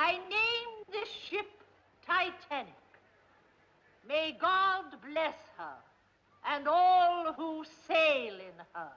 I name this ship Titanic. May God bless her and all who sail in her.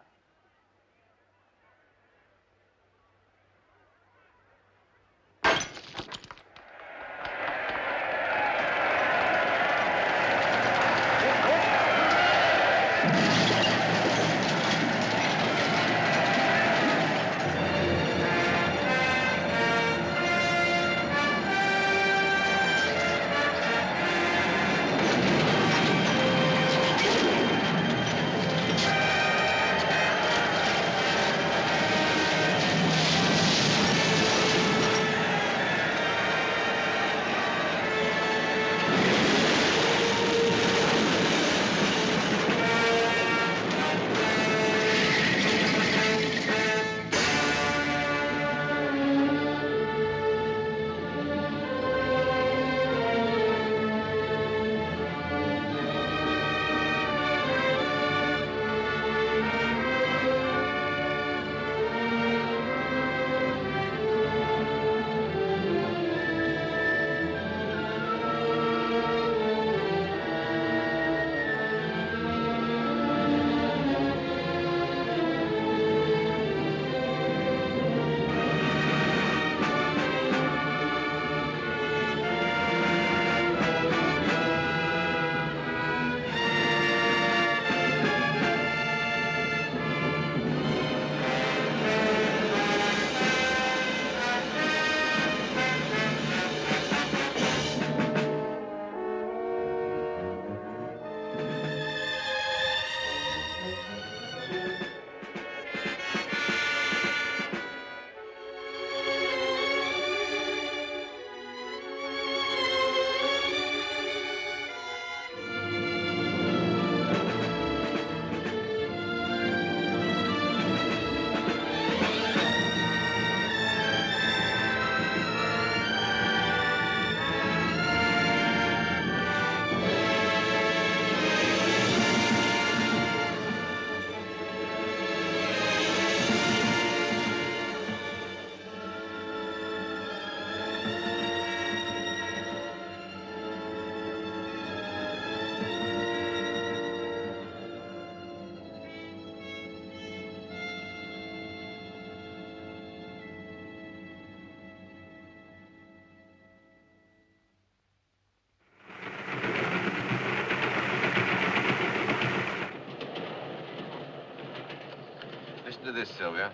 Listen to this, Sylvia.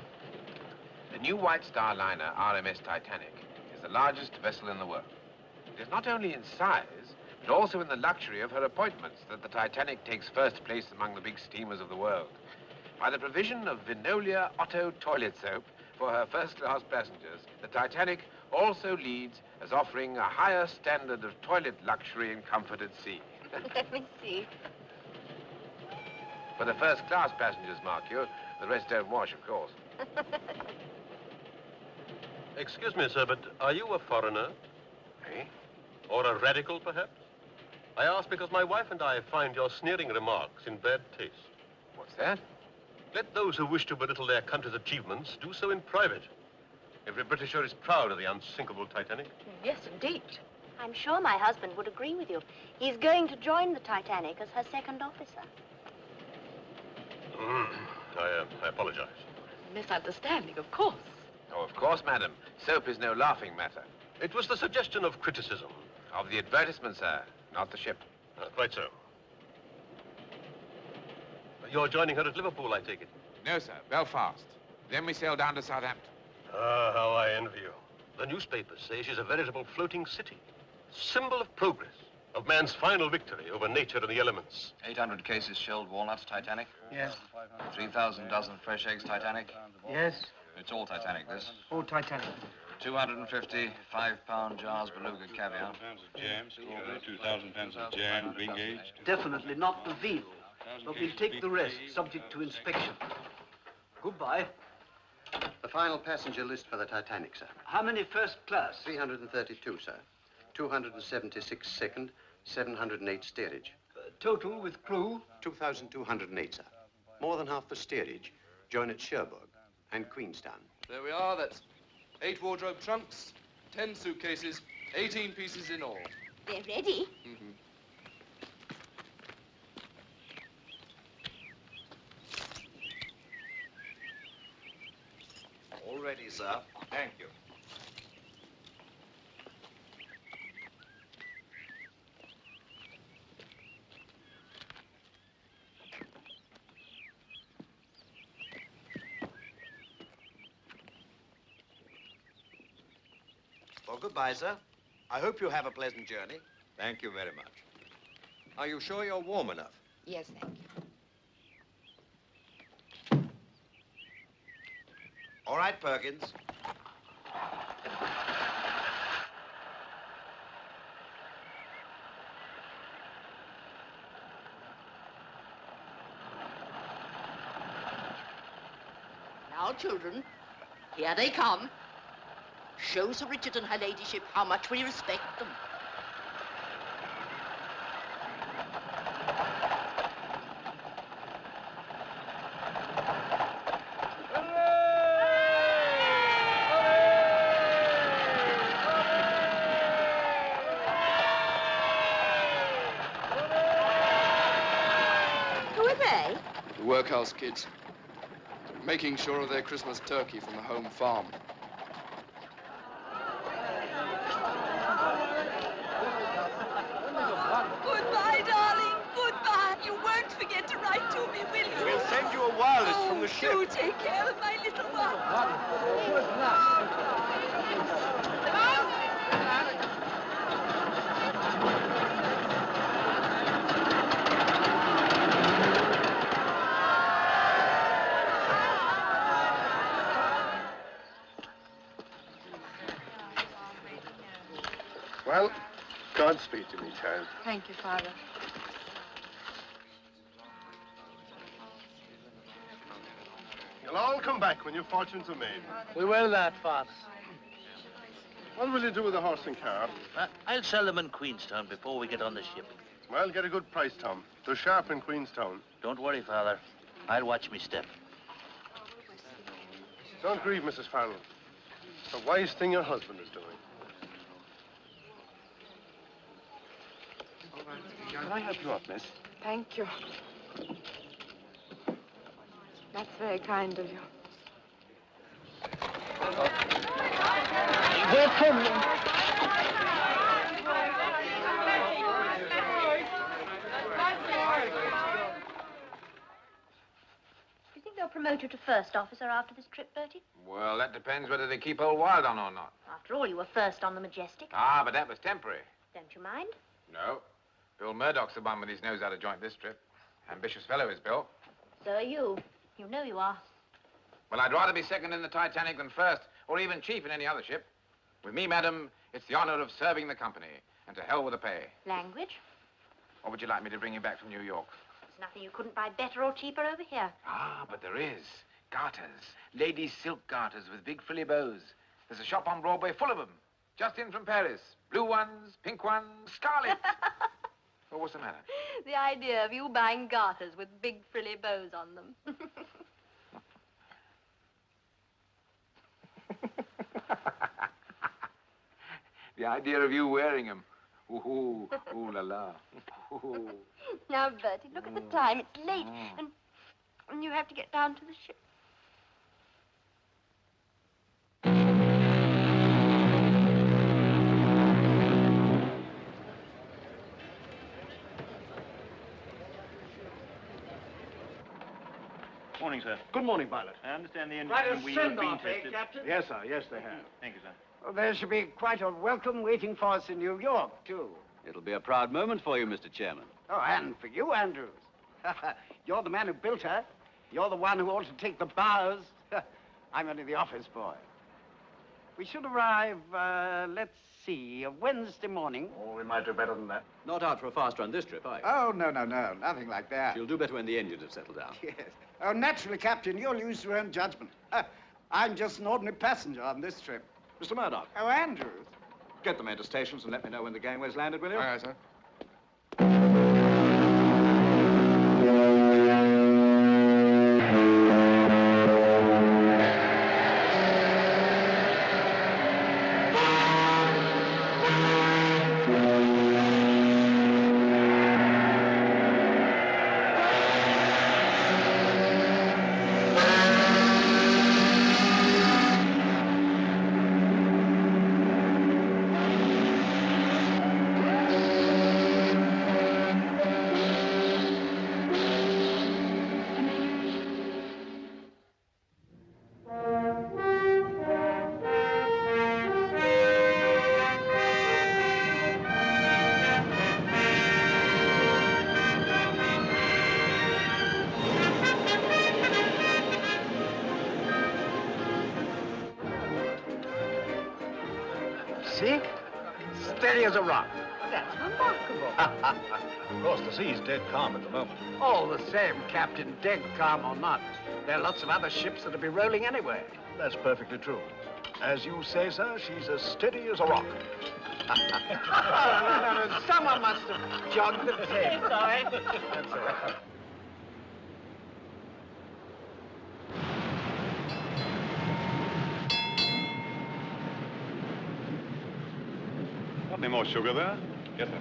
The new White Star liner, RMS Titanic, is the largest vessel in the world. It is not only in size, but also in the luxury of her appointments that the Titanic takes first place among the big steamers of the world. By the provision of Vinolia Otto toilet soap for her first-class passengers, the Titanic also leads as offering a higher standard of toilet luxury and comfort at sea. Let me see. For the first-class passengers, mark you. The rest don't wash, of course. Excuse me, sir, but are you a foreigner? Eh? Or a radical, perhaps? I ask because my wife and I find your sneering remarks in bad taste. What's that? Let those who wish to belittle their country's achievements do so in private. Every Britisher is proud of the unsinkable Titanic. Yes, indeed. I'm sure my husband would agree with you. He's going to join the Titanic as her second officer. I apologize. Misunderstanding, of course. Oh, of course, madam. Soap is no laughing matter. It was the suggestion of criticism. Of the advertisement, sir, not the ship. Quite so. You're joining her at Liverpool, I take it? No, sir, Belfast. Then we sail down to Southampton. Ah, how I envy you. The newspapers say she's a veritable floating city. Symbol of progress, of man's final victory over nature and the elements. 800 cases shelled walnuts, Titanic? Yes. 3,000 dozen fresh eggs, Titanic? Yes. It's all Titanic, this. All Titanic. 250 5-pound jars beluga caviar. Pounds of jam, strawberry, 2,000 pounds of jam, being aged. Definitely not the veal, but we'll take the rest, subject to inspection. Goodbye. The final passenger list for the Titanic, sir. How many first class? 332, sir. 276 second, 708 steerage. Total with crew? 2,208, sir. More than half for steerage. Join at Cherbourg and Queenstown. There we are. That's 8 wardrobe trunks, 10 suitcases, 18 pieces in all. They're ready. Mm-hmm. All ready, sir. Thank you. Well, goodbye, sir. I hope you have a pleasant journey. Thank you very much. Are you sure you're warm enough? Yes, thank you. All right, Perkins. Now, children, here they come. Show Sir Richard and her ladyship how much we respect them. Who are they? The workhouse kids. Making sure of their Christmas turkey from the home farm. Goodbye, darling. Goodbye. You won't forget to write to me, will you? We'll send you a wireless from the ship. Do take care of my little one. Well, Godspeed to me, child. Thank you, Father. You'll all come back when your fortunes are made. We will that, Father. What will you do with the horse and car? I'll sell them in Queenstown before we get on the ship. Well, get a good price, Tom. They're sharp in Queenstown. Don't worry, Father. I'll watch me step. Don't grieve, Mrs. Farrell. It's a wise thing your husband is doing. Can I help you up, miss? Thank you. That's very kind of you. They're coming. Do you think they'll promote you to first officer after this trip, Bertie? Well, that depends whether they keep old Wild on or not. After all, you were first on the Majestic. Ah, but that was temporary. Don't you mind? No. Bill Murdoch's the one with his nose out of joint this trip. Ambitious fellow is Bill. So are you. You know you are. Well, I'd rather be second in the Titanic than first, or even chief in any other ship. With me, madam, it's the honor of serving the company, and to hell with the pay. Language? Or would you like me to bring you back from New York? There's nothing you couldn't buy better or cheaper over here. Ah, but there is. Garters. Ladies' silk garters with big frilly bows. There's a shop on Broadway full of them. Just in from Paris. Blue ones, pink ones, scarlet. Well, what's the matter? The idea of you buying garters with big frilly bows on them. The idea of you wearing them. Ooh, ooh la la. Ooh. Now, Bertie, look at the time. It's late, and you have to get down to the ship. Morning, sir. Good morning, pilot. I understand the engine Quite a wheel have been send-off, tested. Captain? Yes, sir. Yes, they have. Thank you, sir. Well, there should be quite a welcome waiting for us in New York, too. It'll be a proud moment for you, Mr. Chairman. Oh, and for you, Andrews. You're the man who built her. You're the one who ought to take the bows. I'm only the office boy. We should arrive, let's see, Wednesday morning. Oh, we might do better than that. Not out for a fast run this trip, are you? Oh, no, nothing like that. You'll do better when the engines have settled down. Yes. Oh, naturally, Captain, you'll use your own judgment. I'm just an ordinary passenger on this trip. Mr. Murdoch, Oh, Andrews. get the men to stations and let me know when the gangway's landed, will you? Aye, aye, sir. See? Steady as a rock. That's remarkable. Of course, the sea's dead calm at the moment. All the same, Captain, dead calm or not, there are lots of other ships that'll be rolling anyway. That's perfectly true. As you say, sir, she's as steady as a rock. No. Someone must have jogged the tape. Sorry. That's all right. Got any more sugar there? Yes, sir.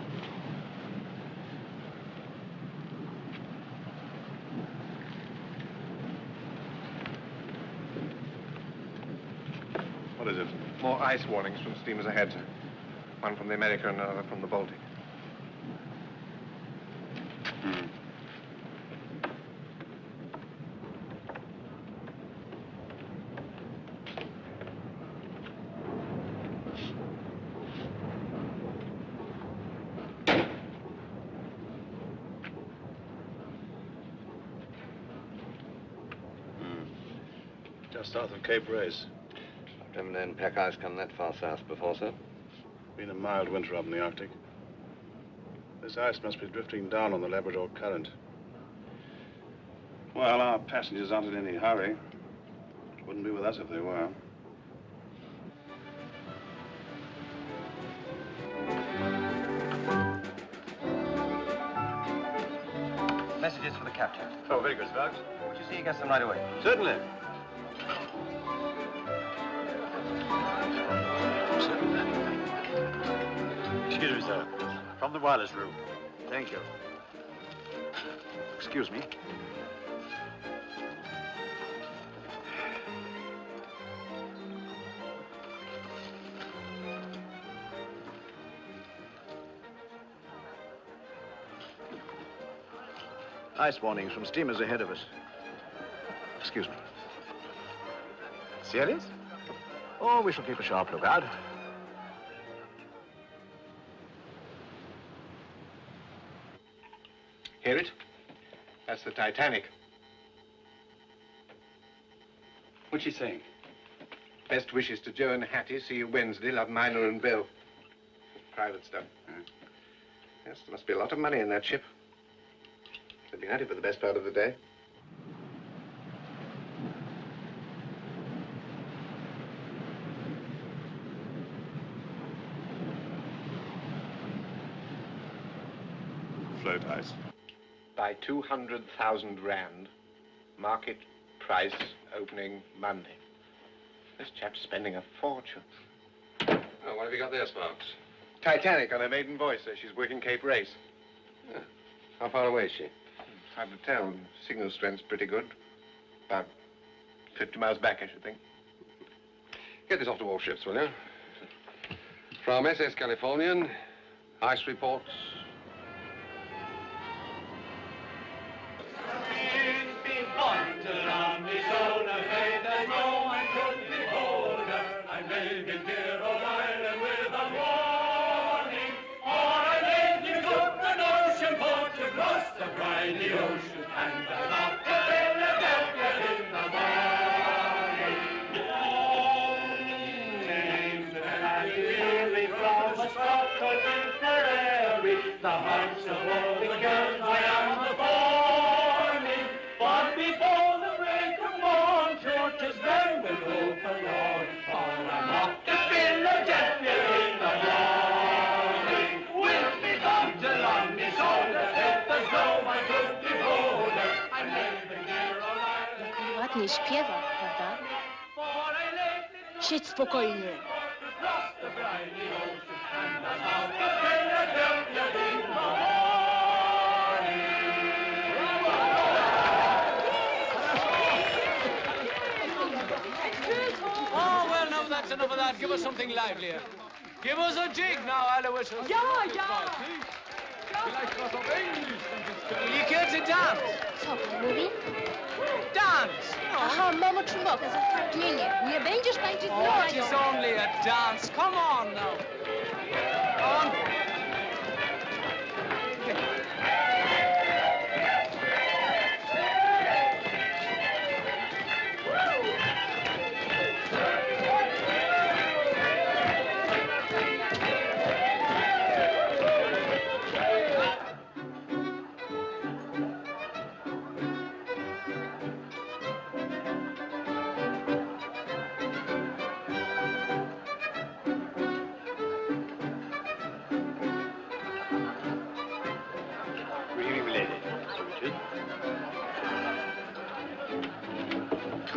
What is it? More ice warnings from steamers ahead, sir. One from the America and another from the Baltic. Just south of Cape Race. Never known pack ice come that far south before, sir. Been a mild winter up in the Arctic. This ice must be drifting down on the Labrador Current. Well, our passengers aren't in any hurry. Wouldn't be with us if they were. Messages for the captain. Oh, very good, Sparks. Would you see he gets them right away? Certainly. Excuse me, sir. From the wireless room. Thank you. Excuse me. Ice warnings from steamers ahead of us. Excuse me. Serious? Oh, we shall keep a sharp lookout. Hear it? That's the Titanic. What's she saying? Best wishes to Joe and Hattie. See you Wednesday. Love, Minor and Bill. Private stuff. Yes, there must be a lot of money in that ship. They've been at it for the best part of the day. Float ice. By 200,000 rand. Market price opening Monday. This chap's spending a fortune. Oh, what have you got there, Sparks? Titanic on her maiden voyage, so she's working Cape Race. Yeah. How far away is she? Hard to tell. Signal strength's pretty good. About 50 miles back, I should think. Get this off to all ships, will you? From SS Californian, ice reports. The hearts of all the girls I am a-forming. But before the break of morn, sure 'tis then we'll go forlorn. For I'm off to Philadelphia in the morning. With me come to on me shoulder, if there's no one could behold her. I'm living here all night. Ładnie śpiewa, prawda? Siedź spokojnie. Oh, well, now that's enough of that. Give us something livelier. Give us a jig now, Alois. Ja, ja. Will you care to dance? Co pan mówi? Dance! Aha, mamo Czumboka, zatrudnienie. Nie będziesz tańczyć Oh, na it is only a dance. Come on now. On.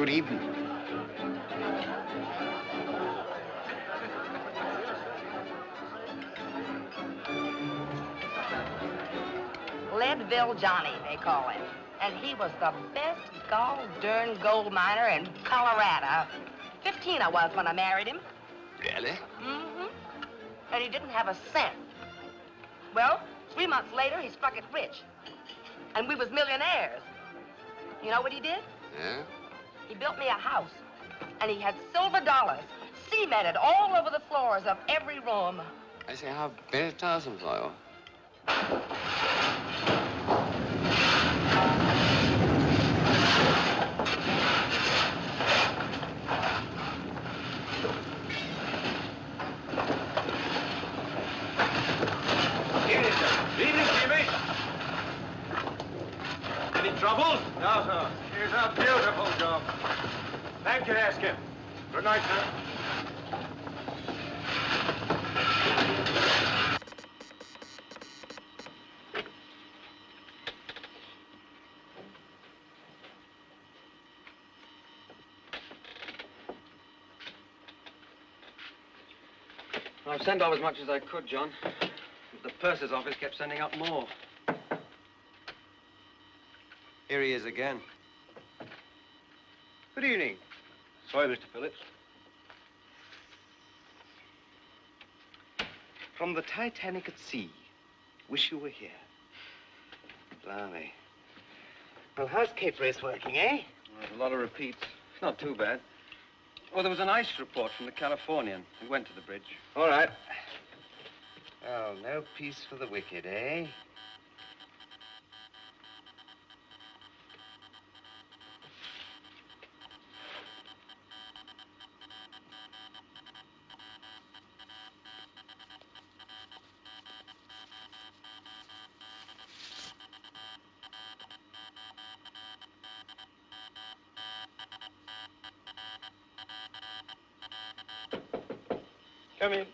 Good evening. Leadville Johnny, they call him. And he was the best gall-darn gold miner in Colorado. 15 I was when I married him. Really? Mm-hmm. And he didn't have a cent. Well, 3 months later, he struck it rich. And we was millionaires. You know what he did? Yeah? He built me a house. And he had silver dollars cemented all over the floors of every room. I say, how very tiresome for you. Evening, sir. Evening, Jimmy. Any trouble? No, sir. Here's a beautiful job. Thank you, Haskell. Good night, sir. I've sent off as much as I could, John. The purser's office kept sending up more. Here he is again. Good evening. Sorry, Mr. Phillips. From the Titanic at sea. Wish you were here. Blimey. Well, how's Cape Race working, eh? Well, there's a lot of repeats. It's not too bad. Oh, there was an ice report from the Californian. We went to the bridge. All right. Well, no peace for the wicked, eh? Come in.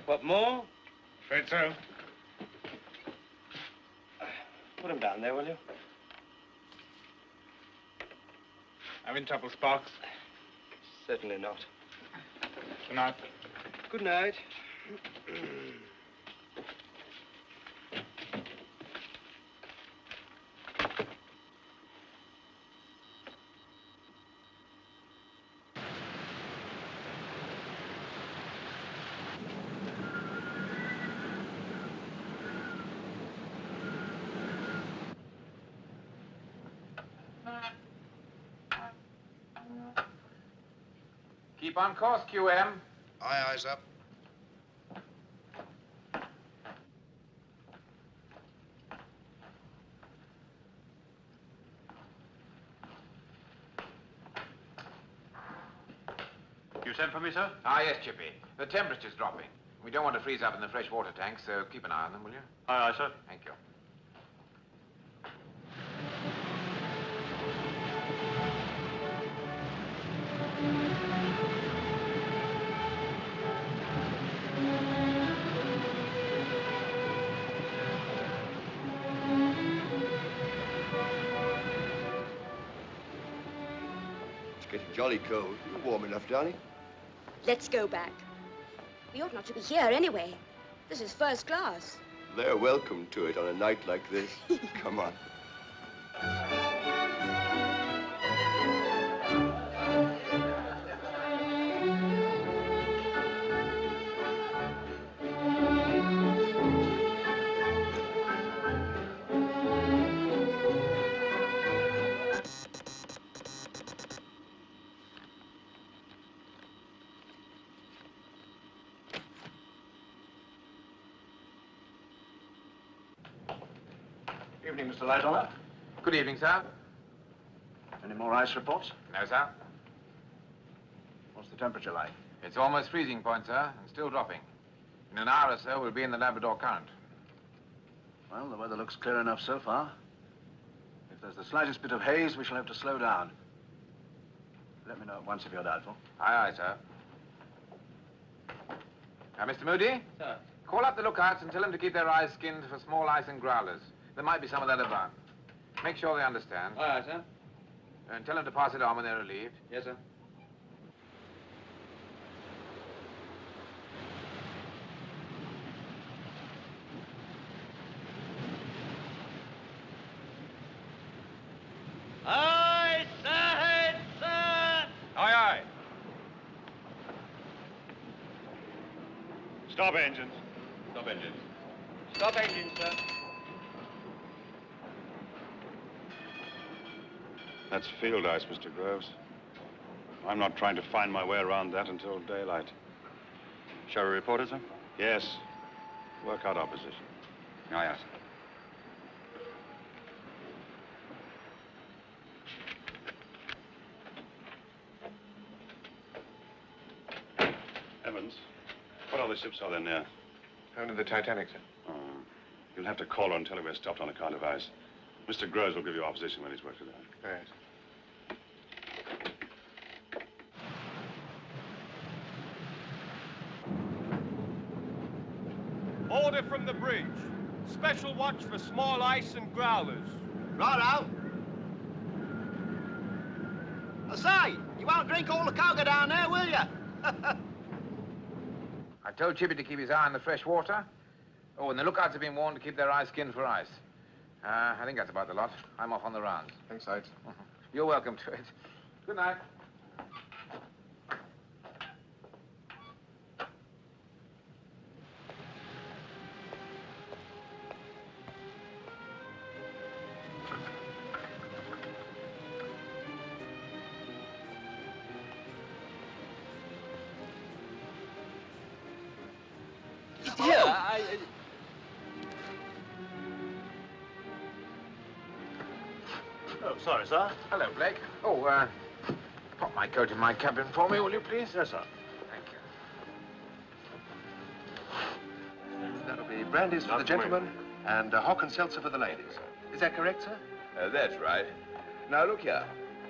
What more? Afraid so. Put him down there, will you? Having trouble, Sparks? Certainly not. Good night. Good night. Keep on course, QM. Aye, eyes up. You sent for me, sir? Ah, yes, Chippy. The temperature's dropping. We don't want to freeze up in the fresh water tanks, so keep an eye on them, will you? Aye, aye, sir. Thank you. It's getting jolly cold. You're warm enough, darling. Let's go back. We ought not to be here anyway. This is first class. They're welcome to it on a night like this. Come on. Evening, Mr. Lightoller. Good evening, sir. Any more ice reports? No, sir. What's the temperature like? It's almost freezing point, sir, and still dropping. In an hour or so, we'll be in the Labrador Current. Well, the weather looks clear enough so far. If there's the slightest bit of haze, we shall have to slow down. Let me know at once if you're doubtful. Aye, aye, sir. Now, Mr. Moody? Sir. Call up the lookouts and tell them to keep their eyes skinned for small ice and growlers. There might be some of that about. Make sure they understand. Aye, aye, sir. And tell them to pass it on when they're relieved. Yes, sir. Aye, sir, sir. Aye, aye. Stop engines. Stop engines. Stop engine, sir. That's field ice, Mr. Groves. I'm not trying to find my way around that until daylight. Shall we report it, sir? Yes. Work out our position. Aye, aye, sir. Evans, what other ships are there near? Only the Titanic, sir. Oh. You'll have to call her and tell her we're stopped on account of ice. Mr. Groves will give you our position when he's worked it out. Yes. Order from the bridge. Special watch for small ice and growlers. Righto. I say, you won't drink all the cocoa down there, will you? I told Chippy to keep his eye on the fresh water. Oh, and the lookouts have been warned to keep their eyes skinned for ice. I think that's about the lot. I'm off on the rounds. Thanks, Sides. You're welcome to it. Good night. Yeah, Oh, sorry, sir. Hello, Blake. Oh, pop my coat in my cabin for me, will you, please? Yes, sir. Thank you. That'll be brandies for the gentlemen and hock and seltzer for the ladies. Is that correct, sir? That's right. Now, look here.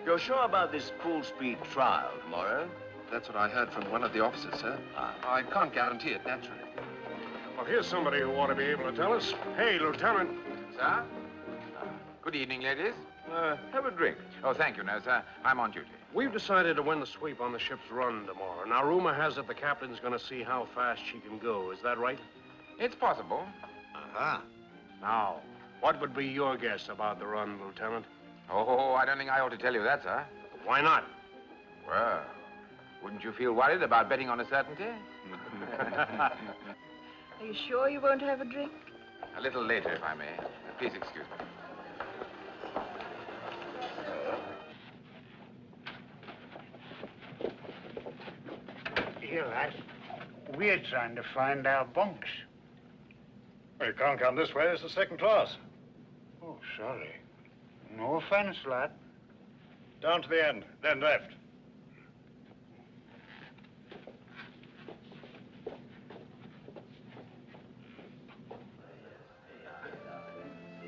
You're sure about this full-speed trial tomorrow? That's what I heard from one of the officers, sir. I can't guarantee it, naturally. Well, here's somebody who ought to be able to tell us. Hey, Lieutenant. Sir? Good evening, ladies. Have a drink. Oh, thank you, no, sir. I'm on duty. We've decided to win the sweep on the ship's run tomorrow. Now, rumor has it the captain's going to see how fast she can go. Is that right? It's possible. Uh-huh. Now, what would be your guess about the run, Lieutenant? Oh, I don't think I ought to tell you that, sir. Why not? Well, wouldn't you feel worried about betting on a certainty? Are you sure you won't have a drink? A little later, if I may. Please excuse me. Here, lad. We're trying to find our bunks. Well, you can't come this way. It's the second class. Oh, sorry. No offense, lad. Down to the end, then left.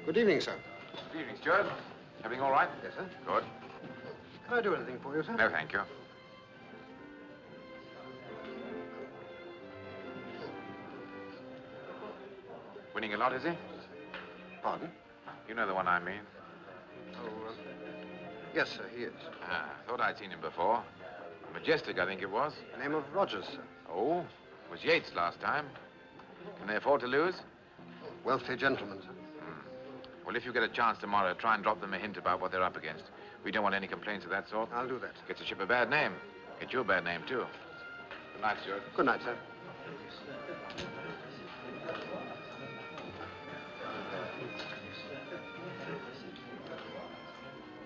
Good evening, sir. Good evening, Steward. Everything all right? Yes, sir. Good. Can I do anything for you, sir? No, thank you. Winning a lot, is he? Pardon? You know the one I mean. Oh, yes, sir, he is. Thought I'd seen him before. Majestic, I think it was. The name of Rogers, sir. Oh, was Yates last time. Can they afford to lose? Wealthy gentleman, sir. Well, if you get a chance tomorrow, try and drop them a hint about what they're up against. We don't want any complaints of that sort. I'll do that. Gets the ship a bad name. Get you a bad name, too. Good night, Steward. Good night, sir.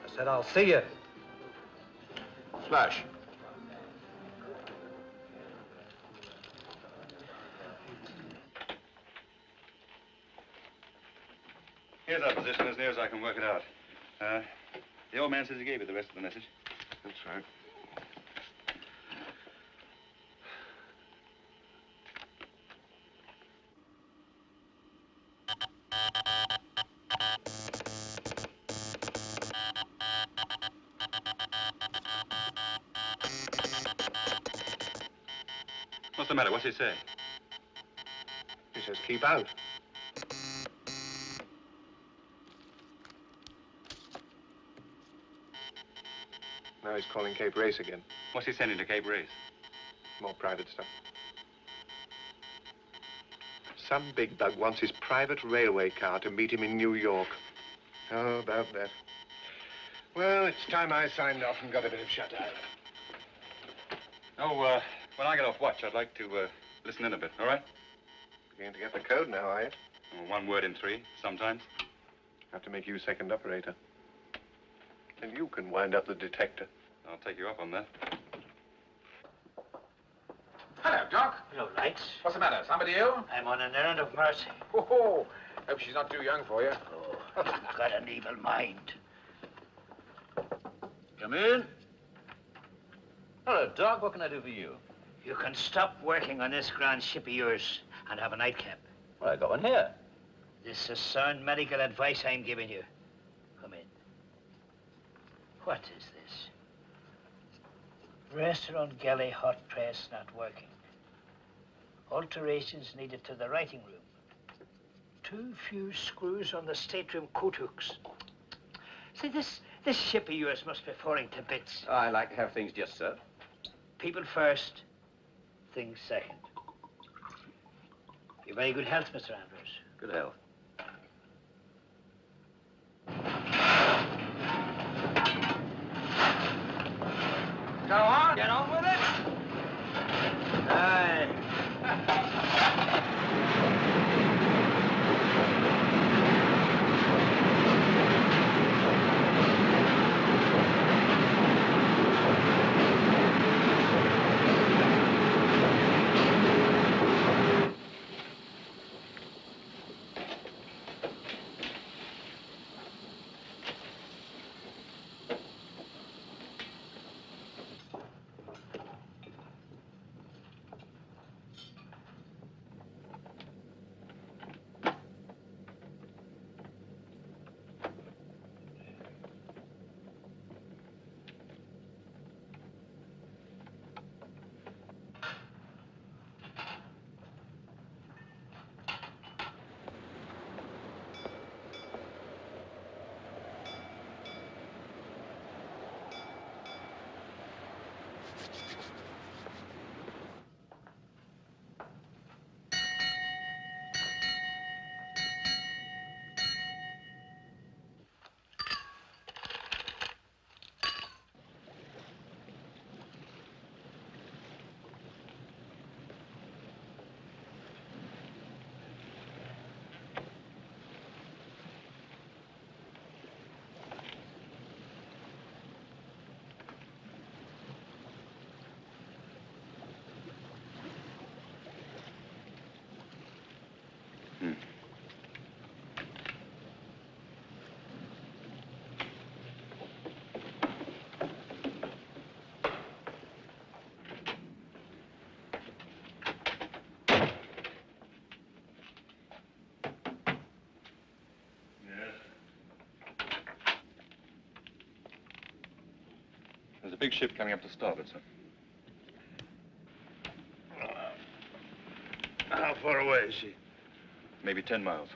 I said I'll see you. Flash. Here's our position as near as I can work it out. The old man says he gave you the rest of the message. That's right. What's the matter? What's he say? He says keep out. Now he's calling Cape Race again. What's he sending to Cape Race? More private stuff. Some big bug wants his private railway car to meet him in New York. How about that? Well, it's time I signed off and got a bit of shut-eye. Oh, when I get off watch, I'd like to listen in a bit, all right? Beginning to get the code now, are you? Oh, 1 word in 3, sometimes. Have to make you second operator. And you can wind up the detector. I'll take you up on that. Hello, Doc. Hello, Lights. What's the matter? Somebody ill? I'm on an errand of mercy. Oh, hope she's not too young for you. Oh, you've got an evil mind. Come in. Hello, Doc. What can I do for you? You can stop working on this grand ship of yours and have a nightcap. Well, I got one here. This is sound medical advice I'm giving you. Come in. What is this? Restaurant galley hot press not working. Alterations needed to the writing room. Too few screws on the stateroom coat hooks. See, this ship of yours must be falling to bits. I like to have things just so. People first, things second. Your very good health, Mr. Andrews. Good health. Go on. Get on with it. Aye. There's a big ship coming up to starboard, sir. How far away is she? Maybe 10 miles.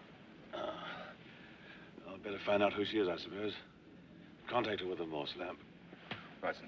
I'll better find out who she is, I suppose. Contact her with the Morse lamp. Right, sir.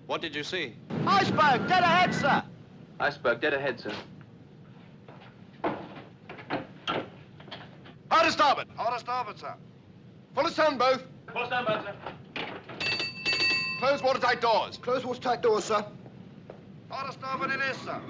What did you see? Iceberg, dead ahead, sir. Iceberg, dead ahead, sir. Hard to starboard. Hard to starboard, sir. Full astern, both. Full astern, both, sir. Close watertight doors. Close watertight doors, sir. Hard to starboard it is, sir.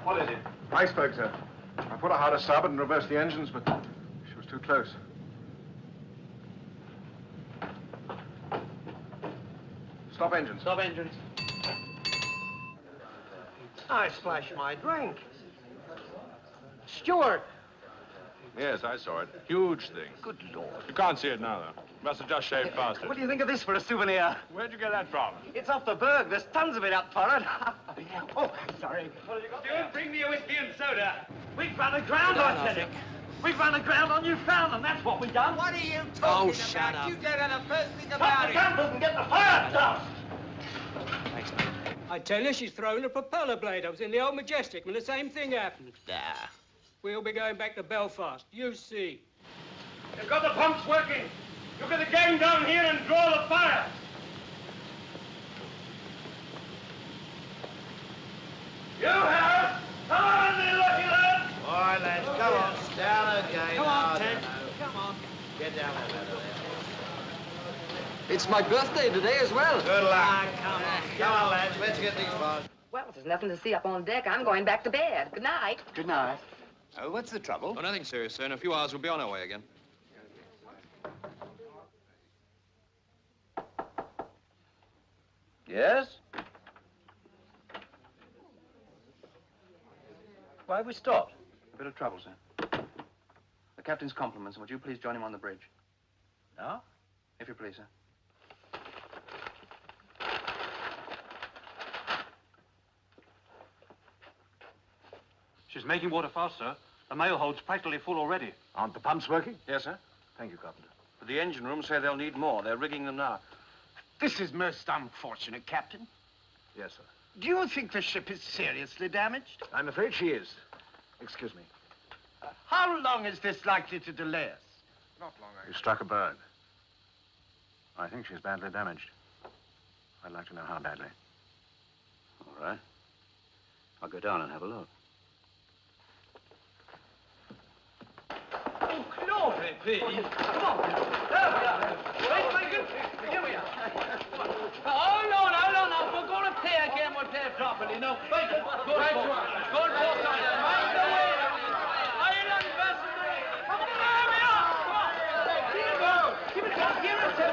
What is it? Iceberg, sir. I put her hard to starboard and reversed the engines, but she was too close. Stop engines. Stop engines. I splashed my drink. Stewart. Yes, I saw it. Huge thing. Good Lord. You can't see it now, though. Must have just shaved past it. What do you think of this for a souvenir? Where'd you get that from? It's off the berg. There's tons of it up for it. Oh, sorry. What have you got? Stewart, bring me a whiskey and soda. We've run aground on Titanic. We've run aground on Newfoundland. That's what we've done. What are you talking talking shut about? up. You don't know the first thing Put about the it. gun and get the fire dust. Thanks, mate. I tell you, she's thrown a propeller blade. I was in the old Majestic when the same thing happened. There. We'll be going back to Belfast. You see. They've got the pumps working. Look at the gang down here and draw the fire. You have. Come on, you lucky lad. All right, lads, come on. Down again. Come on, Oh, Ted. no. Come on. Get down there, ladder there. It's my birthday today as well. Good luck. Ah, come on. Come on, lads. Let's get these bars. Well, there's nothing to see up on deck. I'm going back to bed. Good night. Good night. Oh, what's the trouble? Oh, nothing serious, sir. In a few hours, we'll be on our way again. Yes? Why have we stopped? A bit of trouble, sir. The captain's compliments, and would you please join him on the bridge? No? If you please, sir. She's making water fast, sir. The mail hold's practically full already. Aren't the pumps working? Yes, sir. Thank you, Carpenter. But the engine room say they'll need more. They're rigging them now. This is most unfortunate, Captain. Yes, sir. Do you think the ship is seriously damaged? I'm afraid she is. Excuse me. How long is this likely to delay us? Not long. You struck a bird. I think she's badly damaged. I'd like to know how badly. All right. I'll go down and have a look. Oh, glory be. Come on. There we are. Wait, Lincoln. Here we are. Oh, no. We're going to play again. We'll play properly. No, wait. Good for right. Mind the way. Island vessel. Come on, there we are. Come on. Keep it down. Here it is.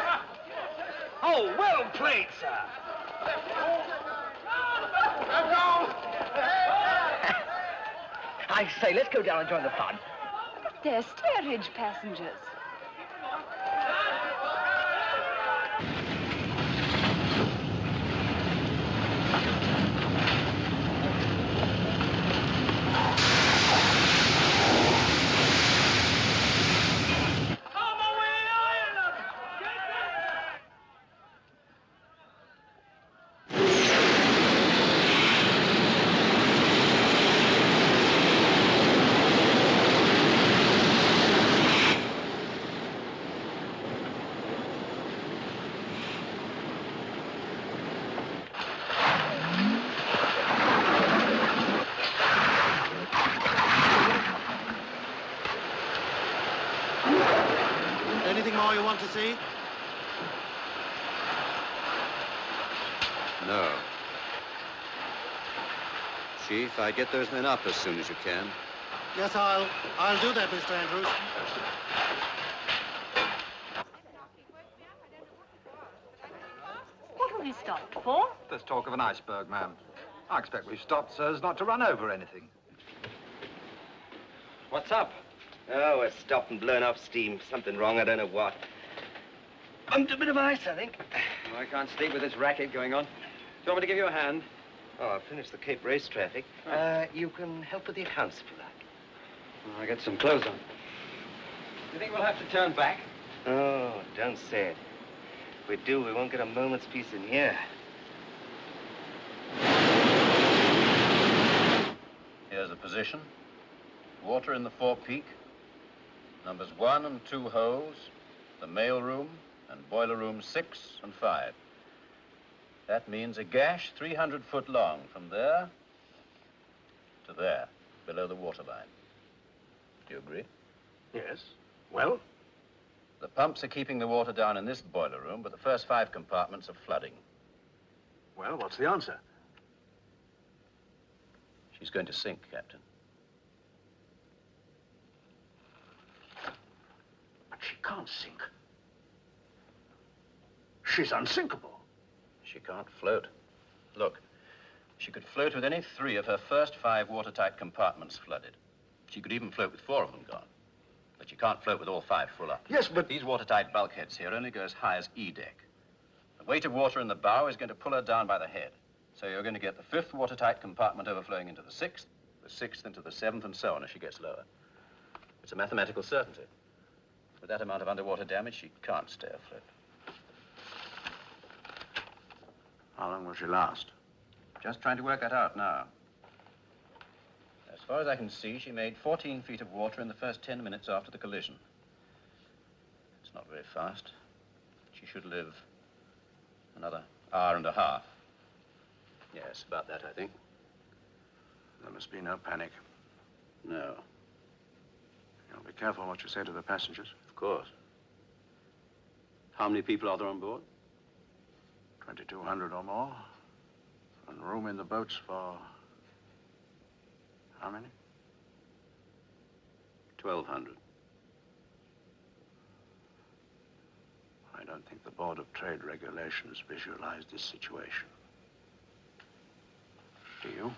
Oh, well played, sir. I say, let's go down and join the fun. They're steerage passengers. all you want to see? No. Chief, I'd get those men up as soon as you can. Yes, I'll do that, Mr. Andrews. What have you stopped for? There's talk of an iceberg, ma'am. I expect we've stopped so as not to run over anything. What's up? Oh, we're stopped and blown off steam. Something wrong, I don't know what. Bumped a bit of ice, I think. I can't sleep with this racket going on. Do you want me to give you a hand? Oh, I'll finish the Cape Race traffic. You can help with the accounts if you like. I'll get some clothes on. Do you think we'll have to turn back? Oh, don't say it. If we do, we won't get a moment's peace in here. Here's the position. Water in the forepeak. Numbers 1 and 2 holes. The mail room and boiler rooms 6 and 5. That means a gash 300 foot long from there to there, below the waterline. Do you agree? Yes. Well? The pumps are keeping the water down in this boiler room, but the first 5 compartments are flooding. Well, what's the answer? She's going to sink, Captain. But she can't sink. She's unsinkable. She can't float. Look, she could float with any 3 of her first 5 watertight compartments flooded. She could even float with 4 of them gone. But she can't float with all 5 full up. Yes, but... These watertight bulkheads here only go as high as E deck. The weight of water in the bow is going to pull her down by the head. So you're going to get the 5th watertight compartment overflowing into the 6th, the 6th into the 7th, and so on as she gets lower. It's a mathematical certainty. With that amount of underwater damage, she can't stay afloat. How long will she last? Just trying to work that out now. As far as I can see, she made 14 feet of water in the first 10 minutes after the collision. It's not very fast. She should live another hour and a half. Yes, about that, I think. There must be no panic. No. You'll be careful what you say to the passengers. Of course. How many people are there on board? 2,200 or more. And room in the boats for... how many? 1,200. I don't think the Board of Trade Regulations visualized this situation. Do you?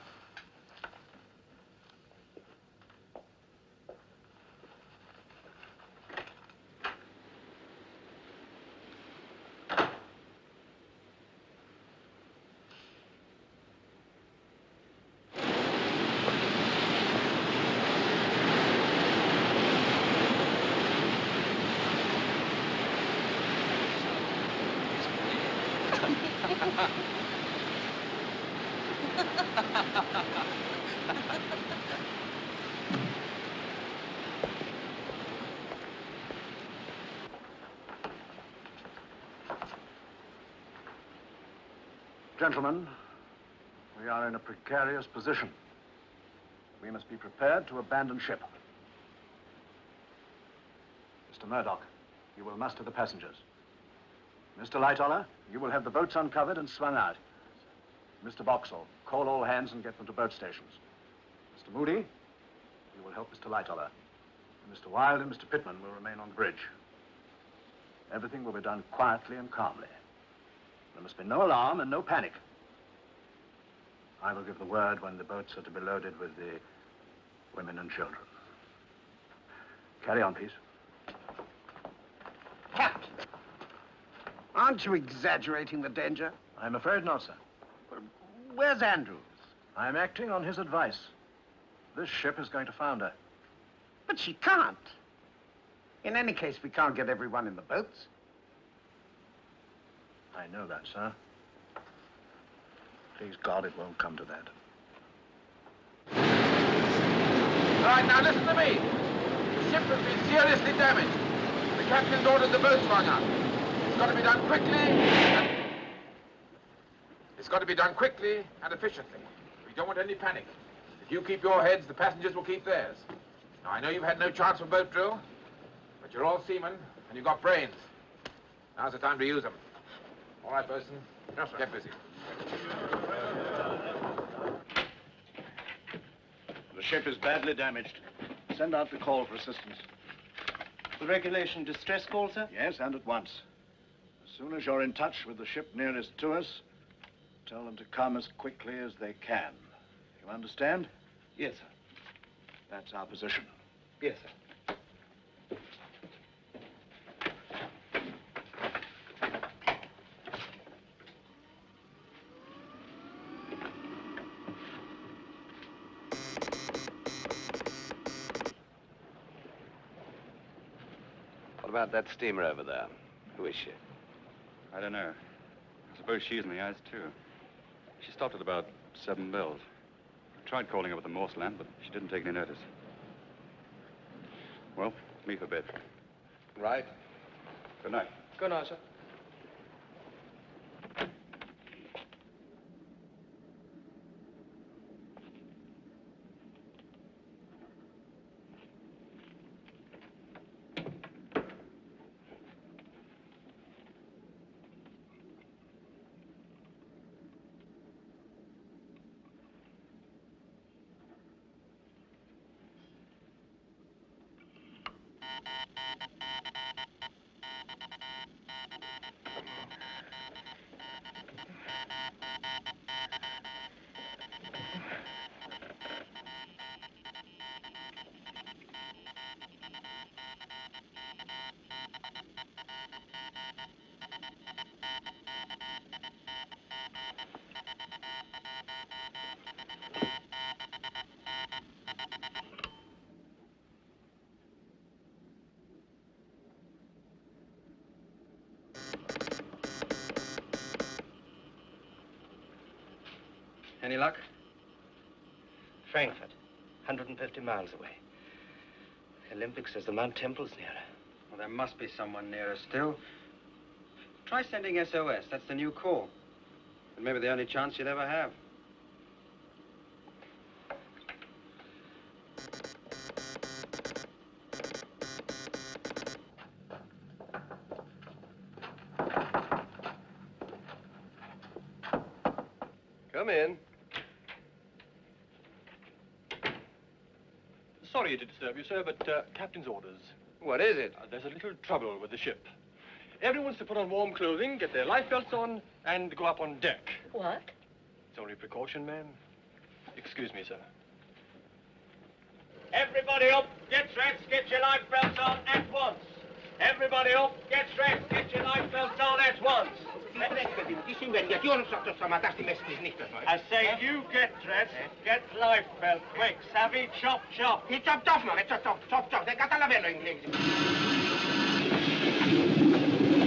Gentlemen, we are in a precarious position. We must be prepared to abandon ship. Mr. Murdoch, you will muster the passengers. Mr. Lightoller, you will have the boats uncovered and swung out. Mr. Boxall, call all hands and get them to boat stations. Mr. Moody, you will help Mr. Lightoller. And Mr. Wilde and Mr. Pittman will remain on the bridge. Everything will be done quietly and calmly. There must be no alarm and no panic. I will give the word when the boats are to be loaded with the women and children. Carry on, please. Captain, aren't you exaggerating the danger? I'm afraid not, sir. Where's Andrews? I'm acting on his advice. This ship is going to founder. But she can't. In any case, we can't get everyone in the boats. I know that, sir. Please God, it won't come to that. All right, now listen to me. The ship has been seriously damaged. The captain's ordered the boat swung out. It's got to be done quickly. It's got to be done quickly and efficiently. We don't want any panic. If you keep your heads, the passengers will keep theirs. Now, I know you've had no chance for boat drill, but you're all seamen, And you've got brains. Now's the time to use them. All right, Bosun. Yes, sir. Get busy. The ship is badly damaged. Send out the call for assistance. The regulation distress call, sir? Yes, and at once. As soon as you're in touch with the ship nearest to us, tell them to come as quickly as they can. You understand? Yes, sir. That's our position. Yes, sir. What about that steamer over there? Who is she? I don't know. I suppose she's in the ice, too. She stopped at about 7 bells. I tried calling her with the Morse lamp, but she didn't take any notice. Well, me for bed. Right. Good night. Good night, sir. Any luck? Frankfurt, 150 miles away. The Olympic says the Mount Temple's nearer. Well, there must be someone nearer still. Try sending SOS. That's the new call. And maybe the only chance you'll ever have. Come in. Sorry to disturb you, sir, but captain's orders. What is it? There's a little trouble with the ship. Everyone's to put on warm clothing, get their life belts on, and go up on deck. What? It's only precaution, ma'am. Excuse me, sir. Everybody up, get dressed, get your life belts on at once. Everybody up, get dressed, get your life belts on at once. I say you get dressed, get life belt, quick, savvy, chop, chop. Chop, chop, no, chop, chop. They got a lavello in inglese.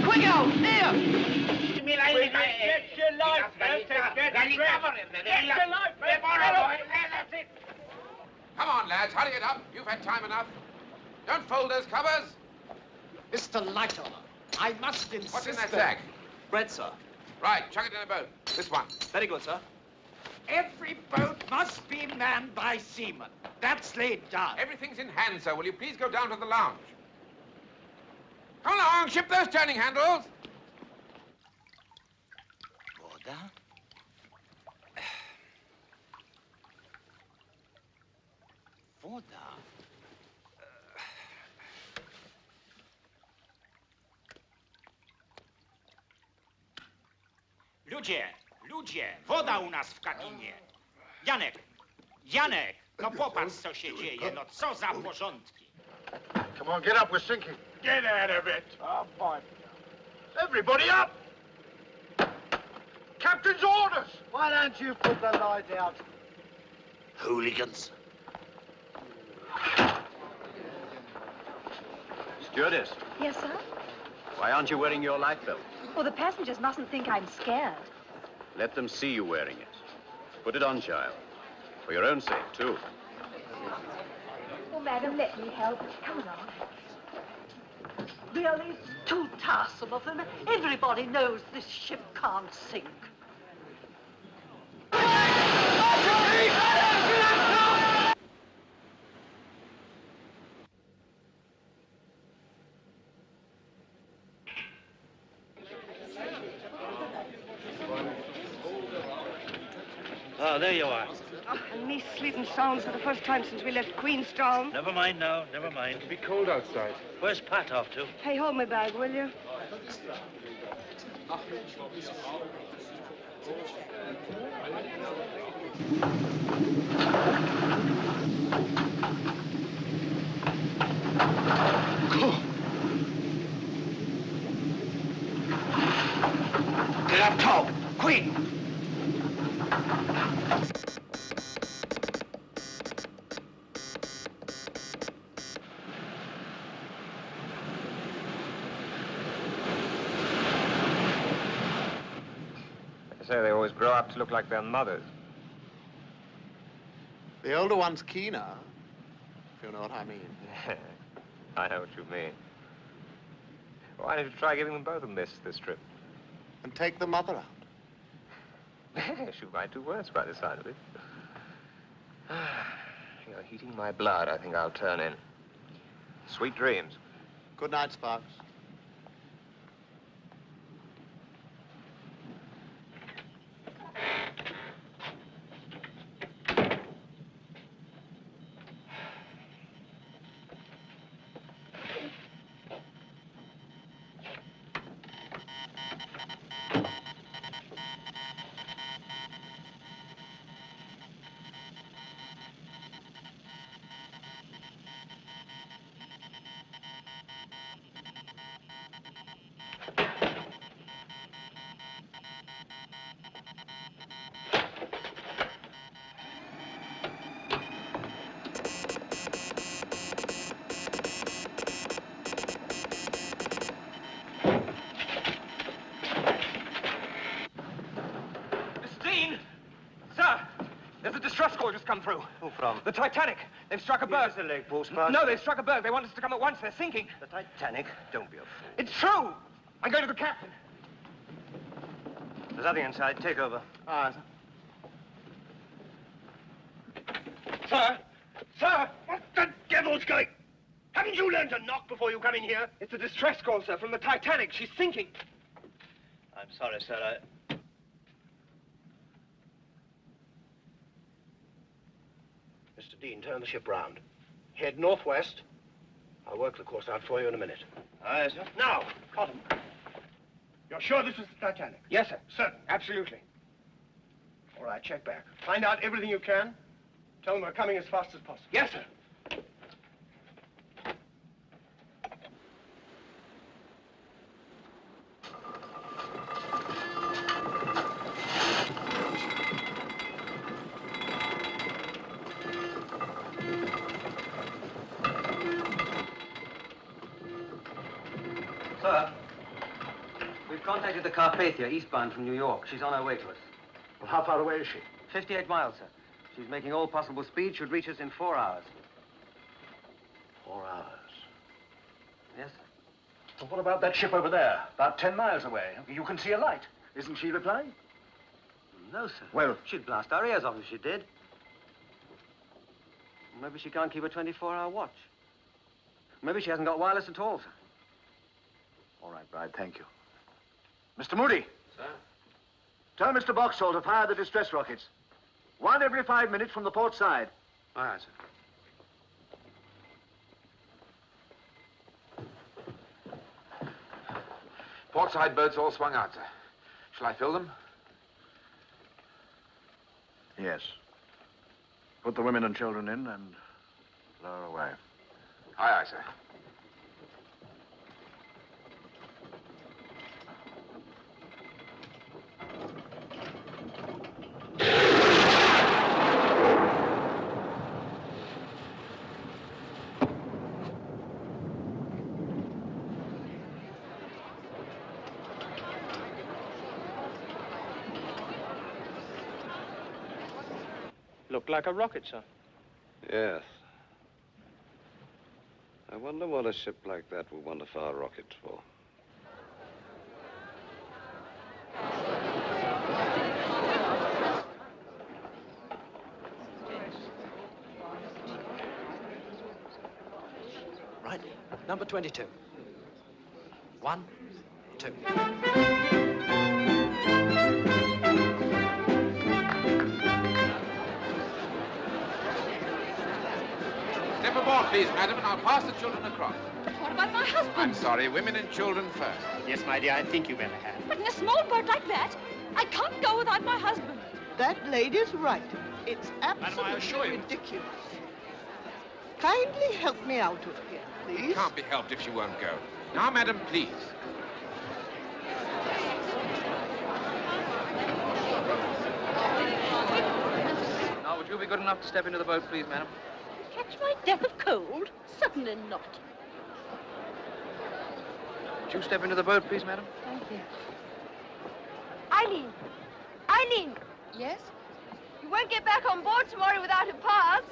Quick out, here! Quick, Get your life belt and get dressed. Get your life belt. That's it. Come on, lads, hurry it up. You've had time enough. Don't fold those covers. Mr. Lightoller, I must insist. What's in that sack? Bread, sir. Right, chuck it in a boat. This one. Very good, sir. Every boat must be manned by seamen. That's laid down. Everything's in hand, sir. Will you please go down to the lounge? Come along, ship those turning handles. Voda? Voda? Ludzie, woda u nas w kabinie. Janek, no popatrz, co się dzieje, no co za porządki. Come on, get up, we're sinking. Get out of it. Oh, boy. Everybody up! Captain's orders! Why don't you put the light out? Hooligans. Stewardess, Yes, sir? why aren't you wearing your life belt? Well, the passengers mustn't think I'm scared. Let them see you wearing it. Put it on, child. For your own sake, too. Oh, madam, let me help. Come along. Really, it's too tiresome of them. Everybody knows this ship can't sink. So, there you are. Oh, and me sleeping sound for the first time since we left Queenstown. Never mind now, never mind. It'll be cold outside. Where's Pat off to? Hey, hold my bag, will you? Get up top, quick! They say they always grow up to look like their mothers. The older one's keener, if you know what I mean. I know what you mean. Why don't you try giving them both of them this trip? And take the mother out. She might do worse by the side of it. You're heating my blood. I think I'll turn in. Sweet dreams. Good night, Sparks. Come through. Who from? The Titanic. They've struck a berg. Is this a leg post, Sparks? No, they've struck a berg. They want us to come at once. They're sinking. The Titanic? Don't be a fool. It's true. I'm going to the captain. There's nothing inside. Take over. Aye, sir. Sir! Sir! What the devil's going? Haven't you learned to knock before you come in here? It's a distress call, sir, from the Titanic. She's sinking. I'm sorry, sir. Mr. Dean, turn the ship round. Head northwest. I'll work the course out for you in a minute. Aye, sir. Now, Cotton. You're sure this is the Titanic? Yes, sir. Certain, absolutely. All right, check back. Find out everything you can. Tell them we're coming as fast as possible. Yes, sir. Sir, we've contacted the Carpathia, eastbound from New York. She's on her way to us. Well, how far away is she? 58 miles, sir. She's making all possible speed. Should reach us in 4 hours. 4 hours. Yes? Well, what about that ship over there? About 10 miles away. You can see a light. Isn't she replying? No, sir. Well... She'd blast our ears off if she did. Maybe she can't keep a 24-hour watch. Maybe she hasn't got wireless at all, sir. All right, Bride, thank you. Mr. Moody. Sir? Tell Mr. Boxall to fire the distress rockets. 1 every 5 minutes from the port side. Aye, sir. Port side boats all swung out, sir. Shall I fill them? Yes. Put the women and children in and lower away. Aye, aye, sir. Looked like a rocket, sir. Yes. I wonder what a ship like that would want a fire rocket for. Right. Number 22. 1, 2. Step aboard, please, madam, and I'll pass the children across. What about my husband? I'm sorry, women and children first. Yes, my dear, I think you better have. But in a small boat like that, I can't go without my husband. That lady's right. It's absolutely ridiculous. Kindly help me out of here, please. It can't be helped if she won't go. Now, madam, please. Now, would you be good enough to step into the boat, please, madam? Catch my death of cold? Certainly not. Would you step into the boat, please, madam? Thank you. Eileen! Eileen! Yes? You won't get back on board tomorrow without a pass.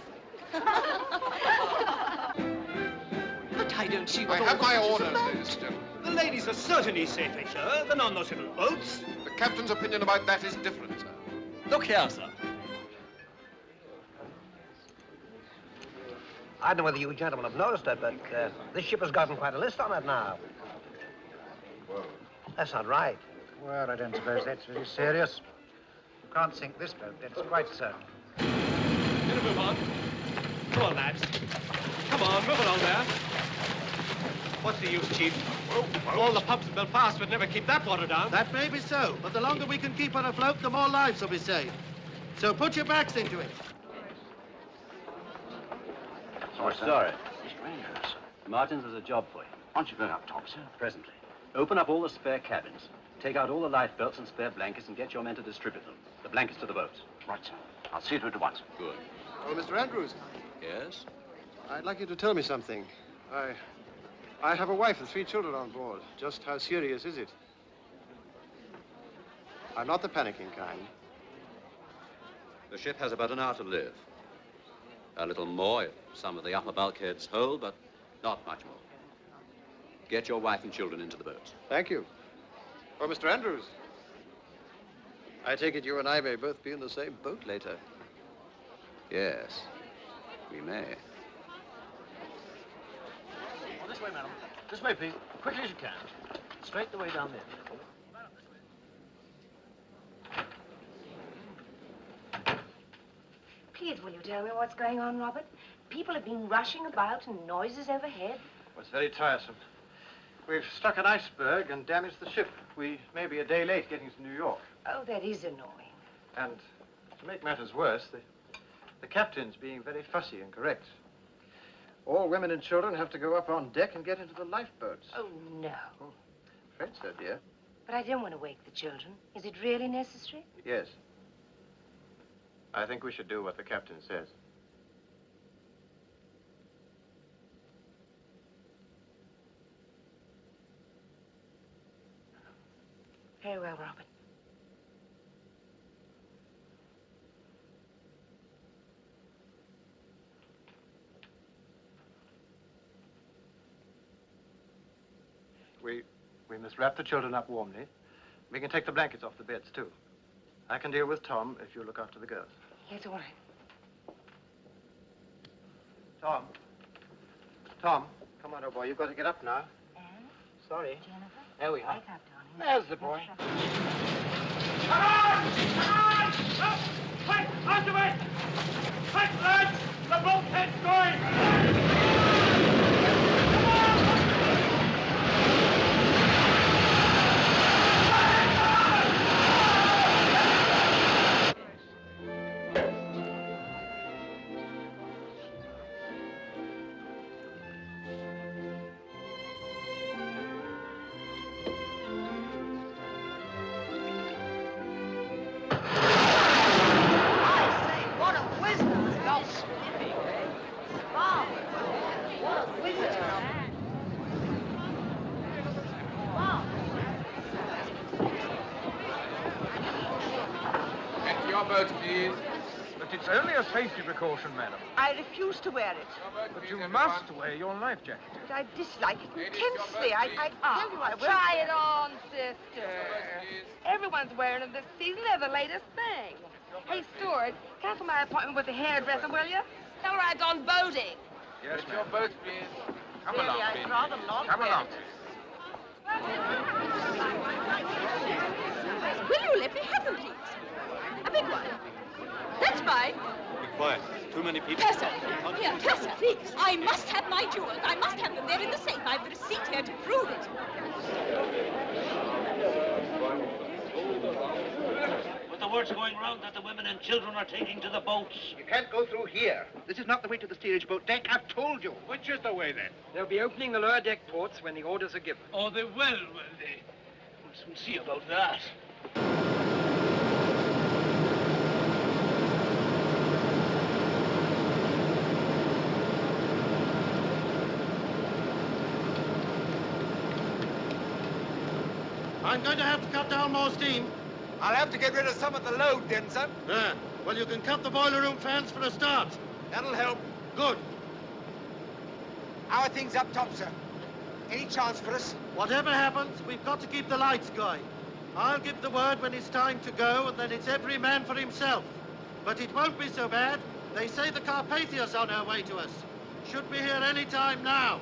But I don't see I have my orders, ladies and gentlemen. The ladies are certainly safer, sir, than on those little boats. The captain's opinion about that is different, sir. Look here, sir. I don't know whether you gentlemen have noticed it, but this ship has gotten quite a list on it now. That's not right. Well, I don't suppose that's very serious. You can't sink this boat, that is quite certain. Better move on. Come on, lads. Come on, move along there. What's the use, Chief? All the pumps in Belfast would never keep that water down. That may be so, but the longer we can keep her afloat, the more lives will be saved. So put your backs into it. Sorry. Mr. Andrews, Martins has a job for you. Why don't you bring up top, sir? Presently. Open up all the spare cabins. Take out all the lifebelts and spare blankets and get your men to distribute them. The blankets to the boats. Right, sir. I'll see to it at once. Good. Oh, Mr. Andrews. Yes? I'd like you to tell me something. I have a wife and 3 children on board. Just how serious is it? I'm not the panicking kind. The ship has about an hour to live. A little more if some of the upper bulkheads hold, but not much more. Get your wife and children into the boats. Thank you. Oh, Mr. Andrews. I take it you and I may both be in the same boat later. Yes, we may. Oh, this way, madam. This way, please. Quickly as you can. Straight the way down there. Please, will you tell me what's going on, Robert? People have been rushing about and noises overhead. Well, it's very tiresome. We've struck an iceberg and damaged the ship. We may be a day late getting to New York. Oh, that is annoying. And to make matters worse, the captain's being very fussy and correct. All women and children have to go up on deck and get into the lifeboats. Oh, no. Afraid so, dear. But I don't want to wake the children. Is it really necessary? Yes. I think we should do what the captain says. Very well, Robert. We must wrap the children up warmly. We can take the blankets off the beds, too. I can deal with Tom if you look after the girls. Yes, all right. Tom, come on, old boy. You've got to get up now. Anne? Sorry. Jennifer? There we are. Wake up, darling. There's the boy. Come on! Come on! Up! Quick! Out of it! Quick, lads! The bulkhead's going! What a whiz! Y'all sniffing, eh? Wow. What a whiz! Wow. Get your boat, please. But it's only a safety precaution, madam. I refuse to wear it. But you must wear your life jacket. But I dislike it intensely. I tell you I will. Try it on, sister. Everyone's wearing it this season. They're the latest thing. Hey, Stewart, cancel my appointment with the hairdresser, will you? Tell her I've gone boating. Yes, get your boat, please. Come Really, along, I'd please. rather not Come wear along. Will you let me have them, please? A big one. That's fine. Quiet. Too many people. Tessa! Here, Tessa, please. I must have my jewels. I must have them. They're in the safe. I've the receipt here to prove it. But the word's going round that the women and children are taking to the boats. You can't go through here. This is not the way to the steerage boat deck. I've told you. Which is the way, then? They'll be opening the lower deck ports when the orders are given. Oh, they will they? We'll soon see about that. I'm going to have to cut down more steam. I'll have to get rid of some of the load, then, son. There. Well, you can cut the boiler room fans for a start. That'll help. Good. How are things up top, sir? Any chance for us? Whatever happens, we've got to keep the lights going. I'll give the word when it's time to go, and then it's every man for himself. But it won't be so bad. They say the Carpathia's on her way to us. Should be here any time now.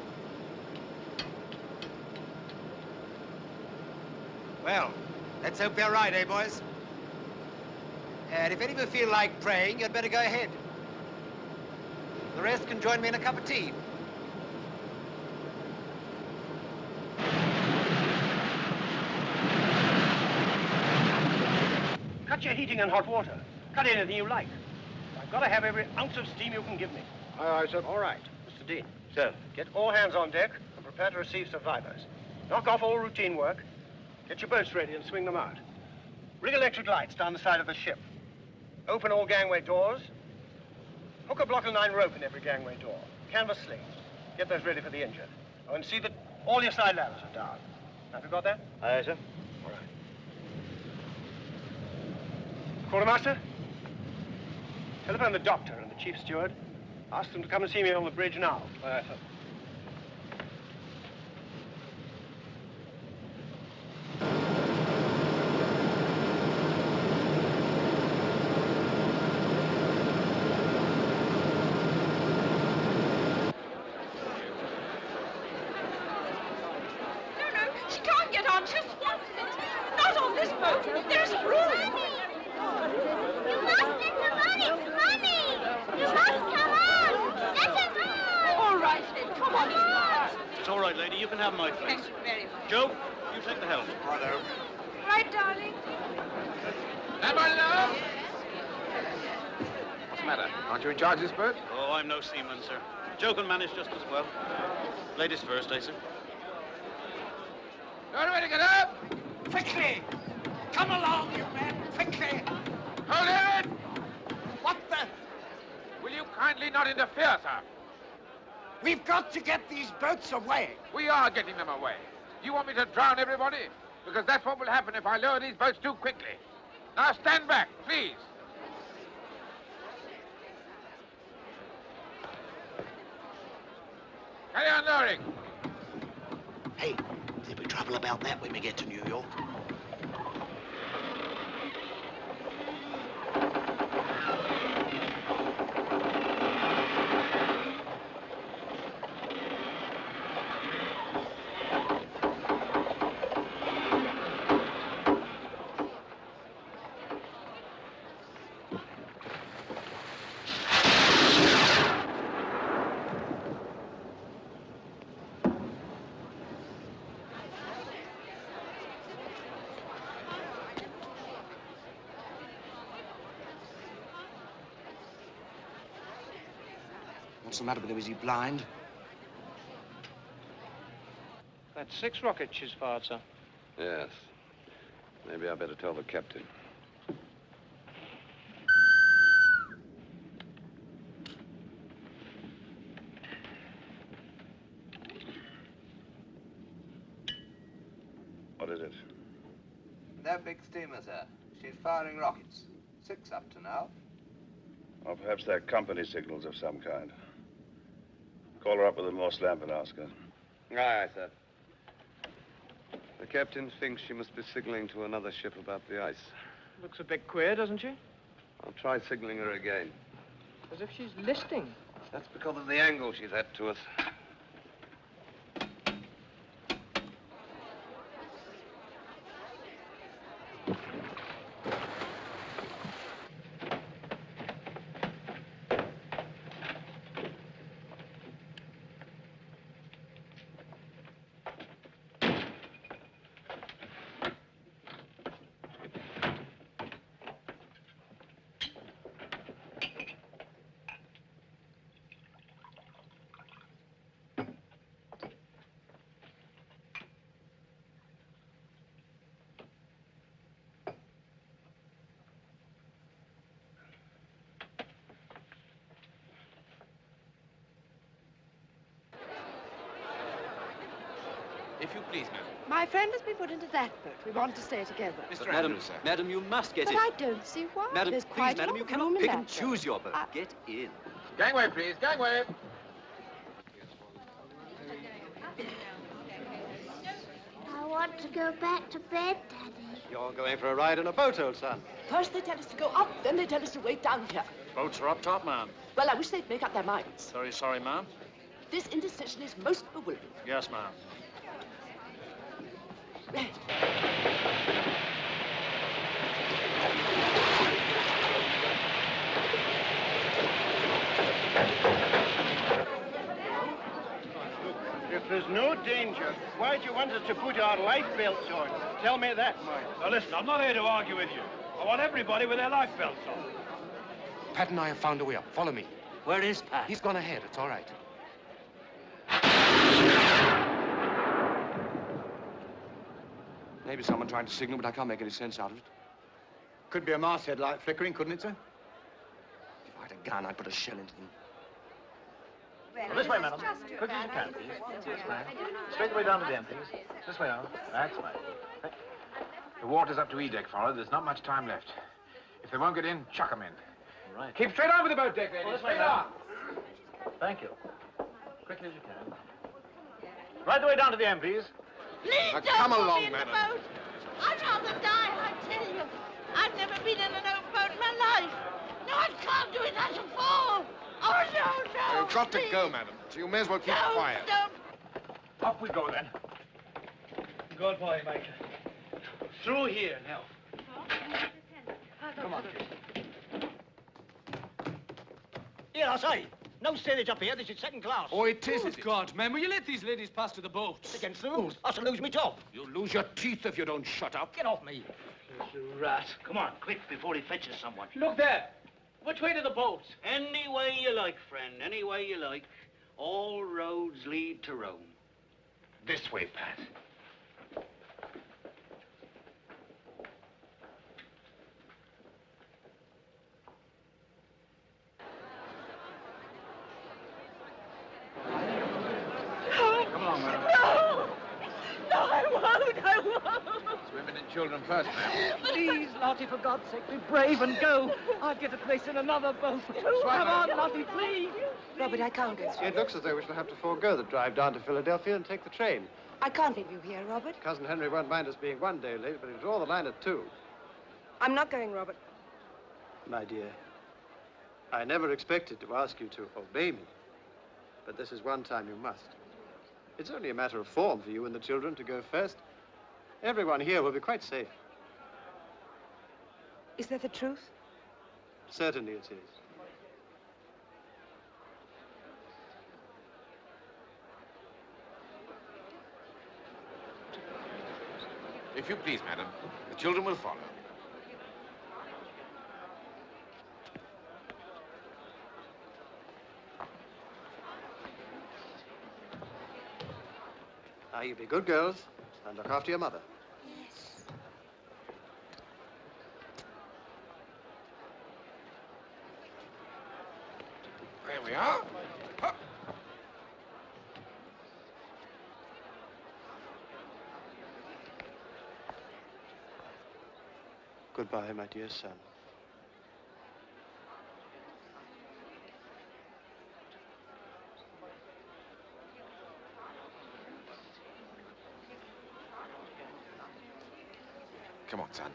Well, let's hope they're right, eh, boys? And if any of you feel like praying, you'd better go ahead. The rest can join me in a cup of tea. Cut your heating and hot water. Cut anything you like. I've got to have every ounce of steam you can give me. Aye, aye, sir. All right. Mr. Dean. Sir. Get all hands on deck and prepare to receive survivors. Knock off all routine work. Get your boats ready and swing them out. Rig electric lights down the side of the ship. Open all gangway doors. Hook a block of 9 rope in every gangway door. Canvas slings. Get those ready for the injured. Oh, and see that all your side ladders are down. Have you got that? Aye, sir. All right. Quartermaster? Telephone the doctor and the chief steward. Ask them to come and see me on the bridge now. Aye, sir. She can't get on. She's swamped in it. Not on this boat. There's room. You must get the money. Mommy! You must come out. Let us out. All right, then. Come on in. It's all right, lady. You can have my place. Thank you very much. Joe, you take the helm. Righto. Right, darling. What's the matter? Aren't you in charge of this boat? Oh, I'm no seaman, sir. Joe can manage just as well. Ladies first, eh, sir? Everybody get up! Quickly! Come along, you men! Quickly! Hold it! What the? Will you kindly not interfere, sir? We've got to get these boats away. We are getting them away. You want me to drown everybody? Because that's what will happen if I lower these boats too quickly. Now stand back, please. Carry on lowering. Hey, there'll be trouble about that when we get to New York. What's the matter with him? Is he blind? That's 6 rockets she's fired, sir. Yes. Maybe I better tell the captain. What is it? That big steamer, sir. She's firing rockets. 6 up to now. Or perhaps they're company signals of some kind. Call her up with a Morse lamp and ask her. Aye, sir. The captain thinks she must be signaling to another ship about the ice. Looks a bit queer, doesn't she? I'll try signaling her again. As if she's listing. That's because of the angle she's at to us. If you please, madam. My friend has been put into that boat. We want to stay together. Mr. Madam, Andrews, sir. madam, you must get But in. I don't see why. Madam, There's please, quite madam, you enough room cannot in pick that and choose your boat. Get in. Gangway, please, gangway. I want to go back to bed, Daddy. You're going for a ride in a boat, old son. First they tell us to go up, then they tell us to wait down here. Boats are up top, ma'am. Well, I wish they'd make up their minds. Very sorry, ma'am. This indecision is most bewildering. Yes, ma'am. If there's no danger, why do you want us to put our life belts on? Tell me that, Mike. Now, listen, I'm not here to argue with you. I want everybody with their life belts on. Pat and I have found a way up. Follow me. Where is Pat? He's gone ahead. It's all right. Maybe someone trying to signal, but I can't make any sense out of it. Could be a masthead light flickering, couldn't it, sir? If I had a gun, I'd put a shell into them. Well, this way, madam. Quick as you can, please. This way. Straight away down to the end, please. This way on. That's right. The water's up to E-deck, Farrell. There's not much time left. If they won't get in, chuck them in. All right. Keep straight on with the boat deck, ladies. Well, this way, Straight on. Thank you. Quickly as you can. Right the way down to the end, please. Please don't come put along, me in madam. the boat. I'd rather die, I tell you. I've never been in an open boat in my life. No, I can't do it. I shall fall. Oh, no, no. You've got to please. go, madam. So you may as well keep No, quiet. don't. Off we go, then. Good boy, Major. Through here now. Come on. Here, I say. No steerage up here. This is second class. Oh, it is. Good God, man. Will you let these ladies pass to the boats? Against the rules. I shall lose my job. You'll lose your teeth if you don't shut up. Get off me. You rat. Come on, quick, before he fetches someone. Look there. Which way to the boats? Any way you like, friend. Any way you like. All roads lead to Rome. This way, Pat. Come along, madam. No! No, I won't. It's women and children first, ma'am. Please, Lottie, for God's sake, be brave and go. I'll get a place in another boat. Come on, Lottie, please. Robert, I can't go through. It looks as though we shall have to forego the drive down to Philadelphia and take the train. I can't leave you here, Robert. Cousin Henry won't mind us being 1 day late, but he'll draw the line at 2. I'm not going, Robert. My dear, I never expected to ask you to obey me, but this is one time you must. It's only a matter of form for you and the children to go first. Everyone here will be quite safe. Is that the truth? Certainly it is. If you please, madam, the children will follow. Now, you be good girls and look after your mother. Yes. There we are. Up. Goodbye, my dear son. Come on, son.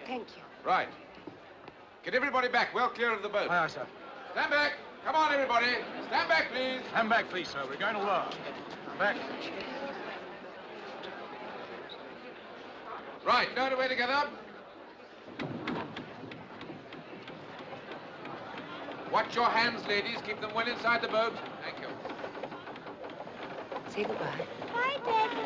Thank you. Right. Get everybody back, well clear of the boat. Aye, aye, sir. Stand back. Come on, everybody. Stand back, please. Stand back, please, sir. We're going to lower. Back. Right, load away together. Watch your hands, ladies. Keep them well inside the boat. Thank you. Say goodbye. Bye, Daddy.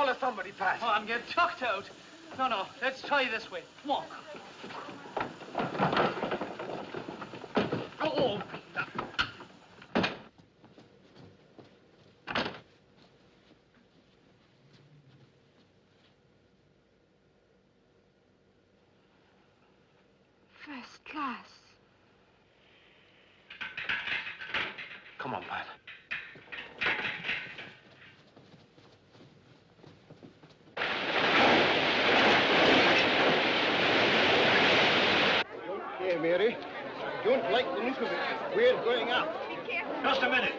follow somebody, Pat. Oh, I'm getting tucked out. No, let's try this way. Come on. Oh. First class. Come on, Pat. Here, Mary. I don't like the look of it. We're going up. Just a minute.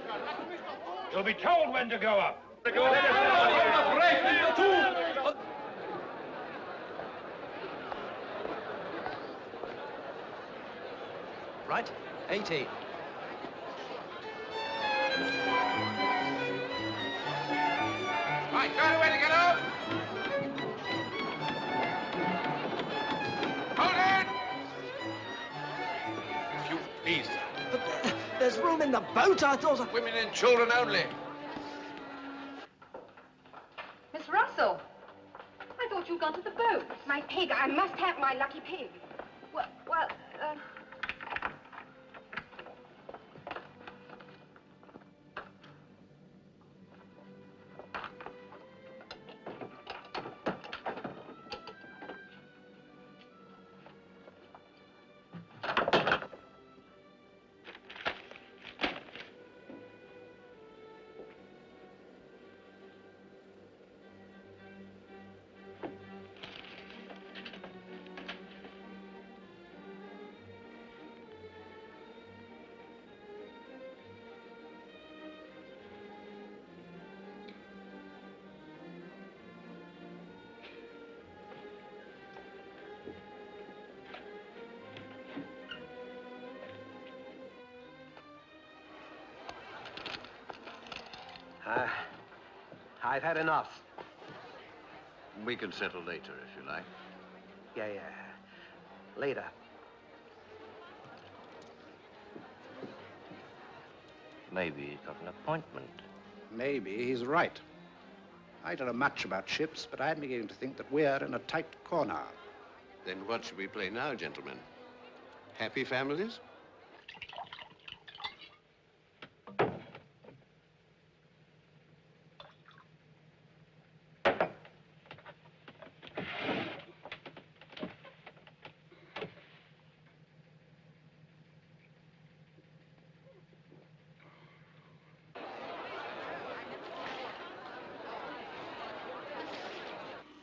You'll be told when to go up. Right, 18. Right, got a way to get up. Hold it! If you please, sir. But there's room in the boat, I thought. Women and children only. Miss Russell, I thought you'd gone to the boat. My pig. I must have my lucky pig. Well, I've had enough. We can settle later, if you like. Yeah. Later. Maybe he's got an appointment. Maybe he's right. I don't know much about ships, but I'm beginning to think that we're in a tight corner. Then what should we play now, gentlemen? Happy families?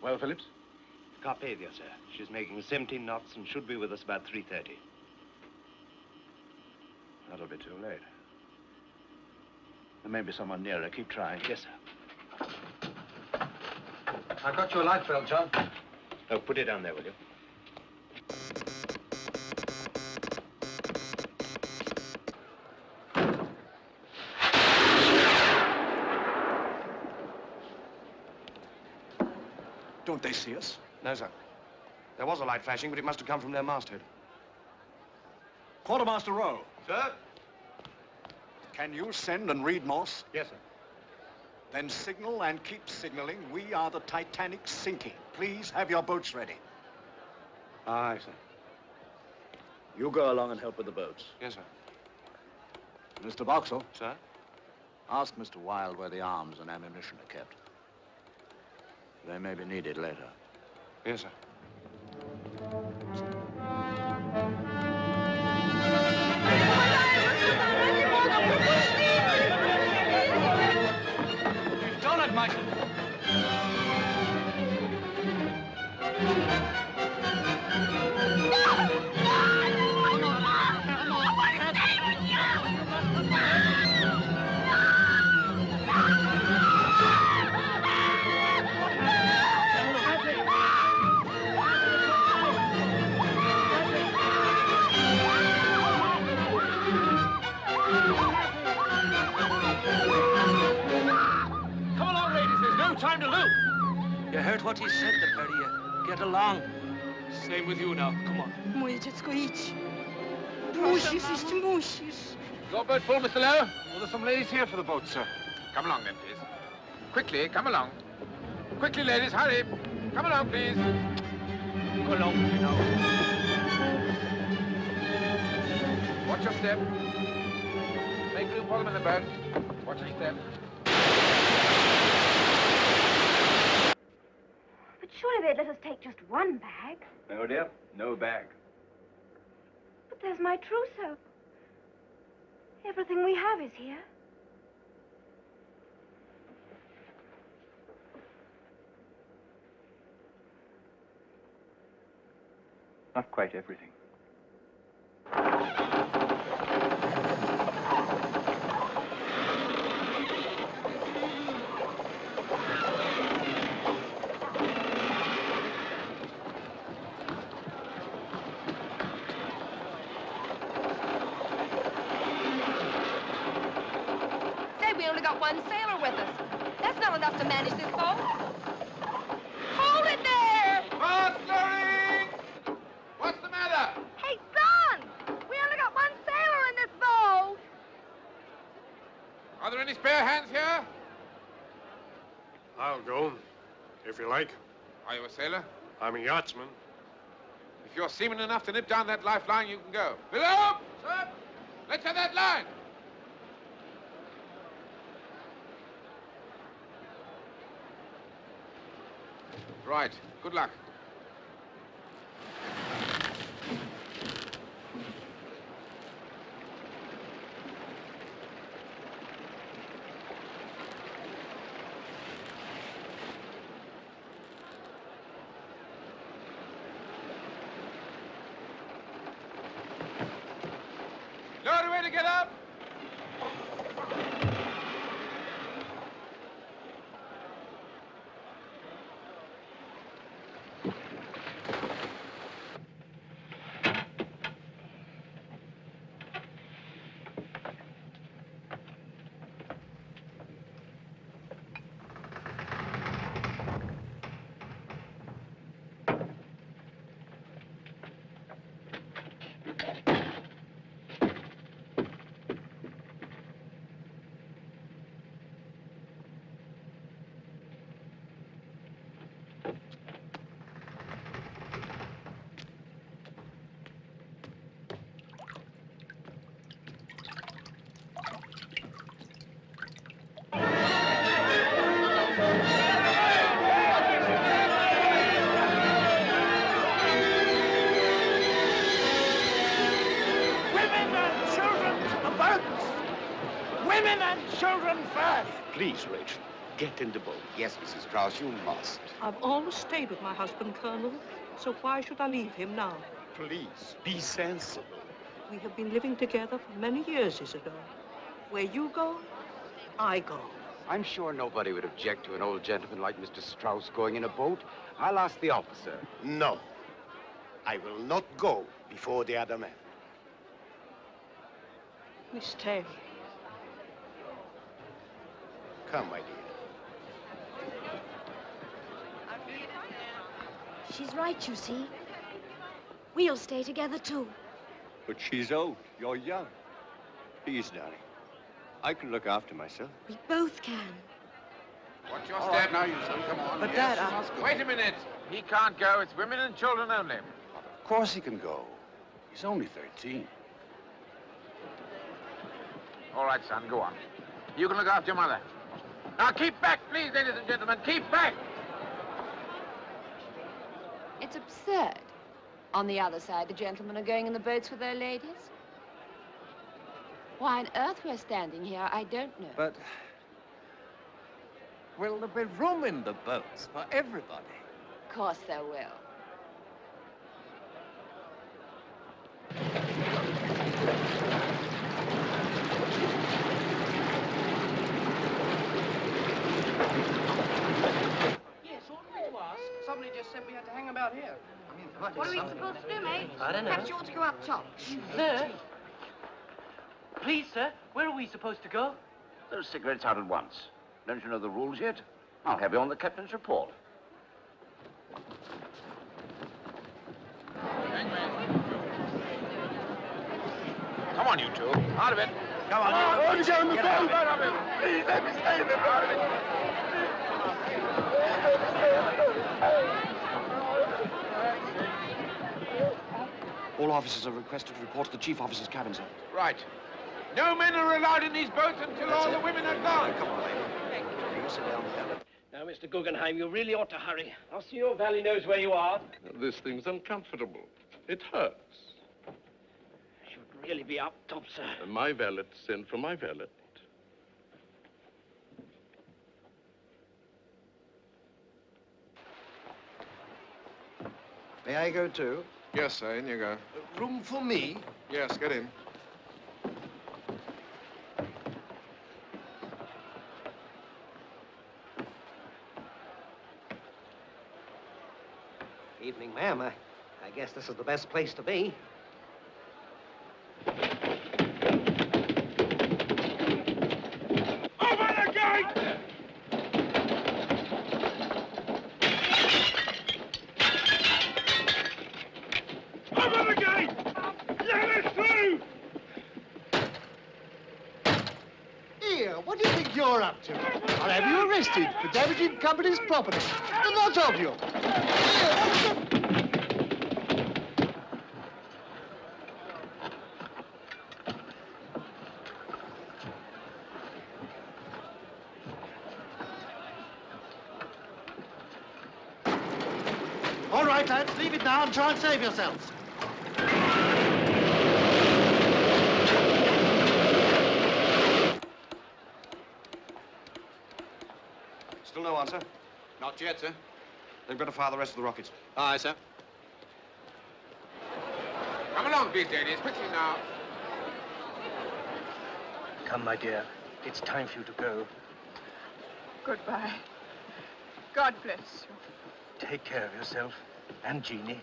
Well, Phillips? Carpathia, sir. She's making 17 knots and should be with us about 3:30. That'll be too late. There may be someone nearer. Keep trying. Yes, sir. I've got your light belt, John. Oh, put it down there, will you? Don't they see us? No, sir. There was a light flashing, but it must have come from their masthead. Quartermaster Rowe. Sir? Can you send and read Morse? Yes, sir. Then signal and keep signaling. We are the Titanic sinking. Please have your boats ready. Aye, sir. You go along and help with the boats. Yes, sir. Mr. Boxall. Sir? Ask Mr. Wilde where the arms and ammunition are kept. They may be needed later. Yes, sir. You've done it, Michael. Come along, ladies. There's no time to lose. You heard what he said, the pair of you. Get along. Same with you now. Come on. Moje dziecko, idź. Musisz iść, musisz. Your boat full, Mr. Lowe? Well, there's some ladies here for the boat, sir. Come along then, please. Quickly, come along. Quickly, ladies, hurry. Come along, please. Go along, you know. Watch your step. Make room for them in the boat. Watch your step. But surely they'd let us take just one bag. No, dear. No bag. But there's my trousseau. Everything we have is here. Not quite everything. Say, we only got one sailor with us. That's not enough to manage this boat. Hold it there! Mastering! What's the matter? Hey, son! We only got one sailor in this boat. Are there any spare hands here? I'll go, if you like. Are you a sailor? I'm a yachtsman. If you're seaman enough to nip down that lifeline, you can go. Below! Sir! Let's have that line! Right. Good luck. Lower away to get up! Women and children first! Please, Rachel, get in the boat. Yes, Mrs. Strauss, you must. I've always stayed with my husband, Colonel, so why should I leave him now? Please, be sensible. We have been living together for many years, Isidore. Where you go, I go. I'm sure nobody would object to an old gentleman like Mr. Strauss going in a boat. I'll ask the officer. No. I will not go before the other man. Miss Taylor. Come, my dear. She's right, you see. We'll stay together, too. But she's old. You're young. Please, darling. I can look after myself. We both can. Watch your All step. right, now, you son, come on. But, Yes, Dad, you must go. Wait a minute. He can't go. It's women and children only. Of course he can go. He's only 13. All right, son, go on. You can look after your mother. Now, keep back, please, ladies and gentlemen. Keep back! It's absurd. On the other side, the gentlemen are going in the boats with their ladies. Why on earth we're standing here, I don't know. But will there be room in the boats for everybody? Of course there will. Yes, ought we to ask? Somebody just said we had to hang about here. What are we supposed to do, mate? I don't know. Perhaps you ought to go up top. Sir? Please, sir, where are we supposed to go? Those cigarettes out at once. Don't you know the rules yet? I'll have you on the captain's report. Come on, you two. Out of it. Come on, you. let me get in the boat. Out of it. Please, let me stay in the boat. All officers are requested to report to the chief officer's cabin, sir. Right. No men are allowed in these boats until all the women are gone. Come on, lady. You sit down there. Now, Mr. Guggenheim, you really ought to hurry. Our CO Valley knows where you are. This thing's uncomfortable. It hurts. Should really be up top, sir. My valet sent for my valet. May I go too? Yes, sir, in you go. Room for me? Yes, get in. Evening, ma'am. I guess this is the best place to be. Open the gate! Open the gate! Let us through! Here, what do you think you're up to? I'll have you arrested for damaging company's property. The lot of you. All right, lads, leave it now and try and save yourselves. Still no answer? Not yet, sir. They've got to fire the rest of the rockets. Aye, sir. Come along, big ladies, quickly now. Come, my dear. It's time for you to go. Goodbye. God bless you. Take care of yourself and Jeannie.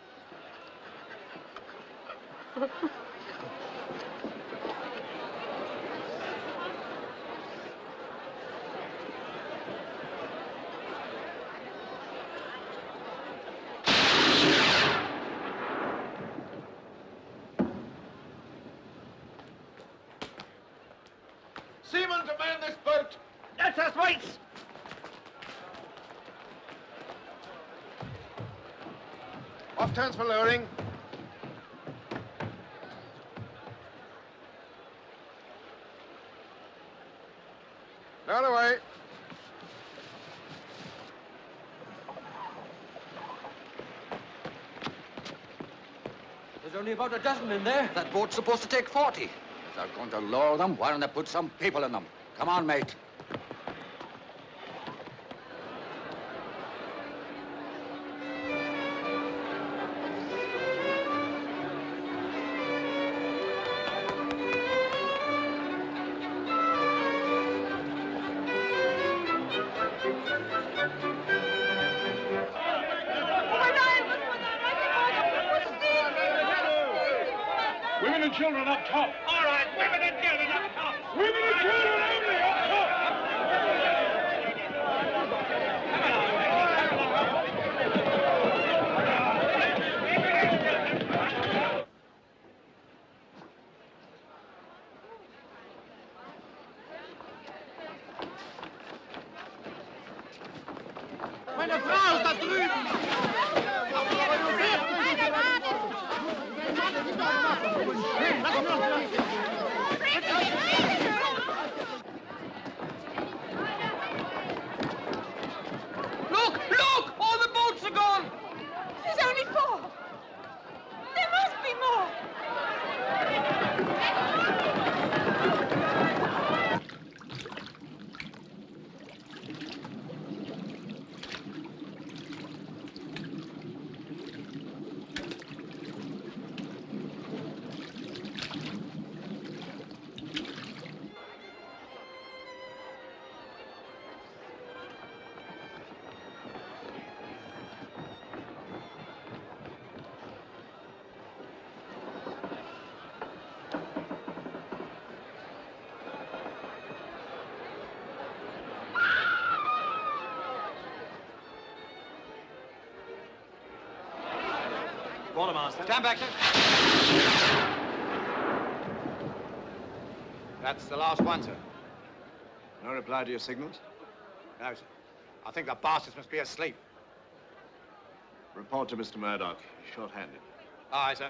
Seaman to man this boat! That's us, mates! Off turns for lowering. Lower away. There's only about a dozen in there. That boat's supposed to take 40. If they're going to lower them, why don't they put some people in them? Come on, mate. Women and children up top. All right, women and children up top. Women and children only up top. Meine Frau ist da drüben! Look! Look! All the boats are gone! There's only 4. There must be more. Quartermaster. Stand back, sir. That's the last one, sir. No reply to your signals? No, sir. I think the bastards must be asleep. Report to Mr. Murdoch. Short-handed. Aye, sir.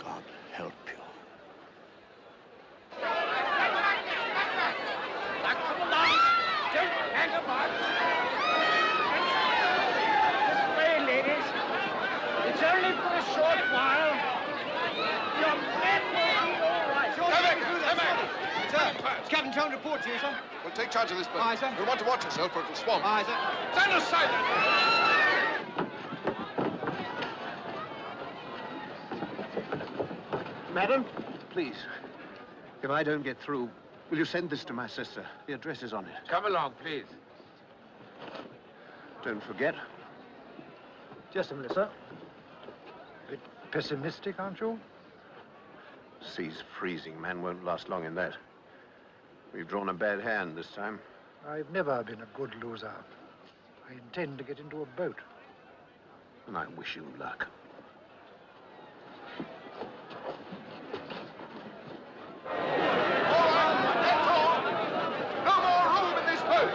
God help you. Back from the line. Don't hang about. This way, ladies. It's only for a short while. Your friend will be all right. Sir, it's Captain Jones report to you, sir. We'll take charge of this boat. Aye, sir. You'll want to watch yourself, for it'll swamp. Aye, sir. Stand aside, Madam, please, if I don't get through, will you send this to my sister? The address is on it. Come along, please. Don't forget. Just a minute, sir. A bit pessimistic, aren't you? Sea's freezing. Man won't last long in that. We've drawn a bad hand this time. I've never been a good loser. I intend to get into a boat. And I wish you luck. No more room in this boat!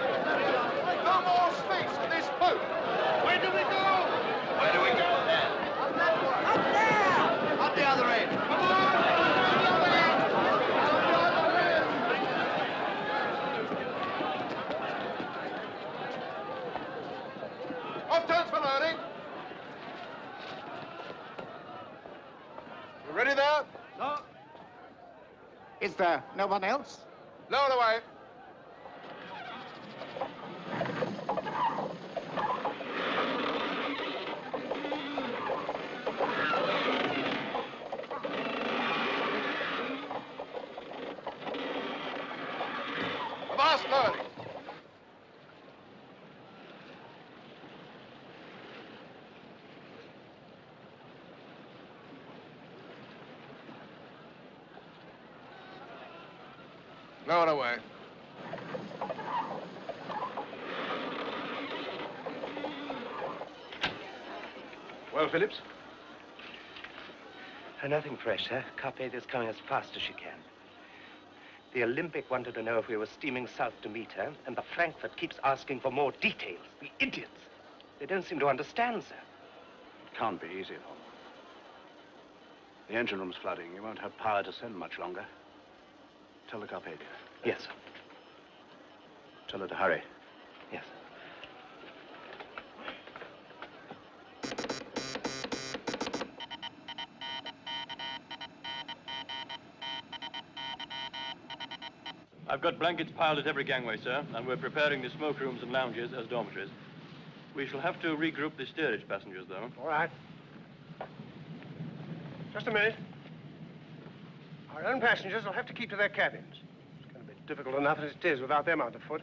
No more space in this boat! Where do we go? Where do we go? Up that one. Up there! Up the other end. Come on! Off turns for loading. You ready there? No. Is there no one else? Lower away. Avast loading. Lower away. Well, Phillips? Nothing fresh, sir. Carpathia's coming as fast as she can. The Olympic wanted to know if we were steaming south to meet her, and the Frankfurt keeps asking for more details. The idiots. They don't seem to understand, sir. It can't be easy, though. The engine room's flooding. You won't have power to send much longer. Tell the Carpathia. Yes, sir. Tell her to hurry. Yes. I've got blankets piled at every gangway, sir, and we're preparing the smoke rooms and lounges as dormitories. We shall have to regroup the steerage passengers, though. All right. Just a minute. Our own passengers will have to keep to their cabins. It's going to be difficult enough as it is without them underfoot.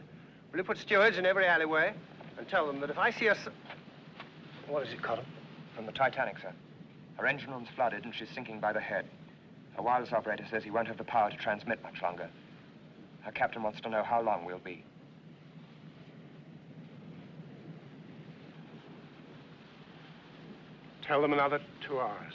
Will you put stewards in every alleyway and tell them that if I see a... What is it, Cotton? From the Titanic, sir. Her engine room's flooded and she's sinking by the head. Her wireless operator says he won't have the power to transmit much longer. Her captain wants to know how long we'll be. Tell them another 2 hours.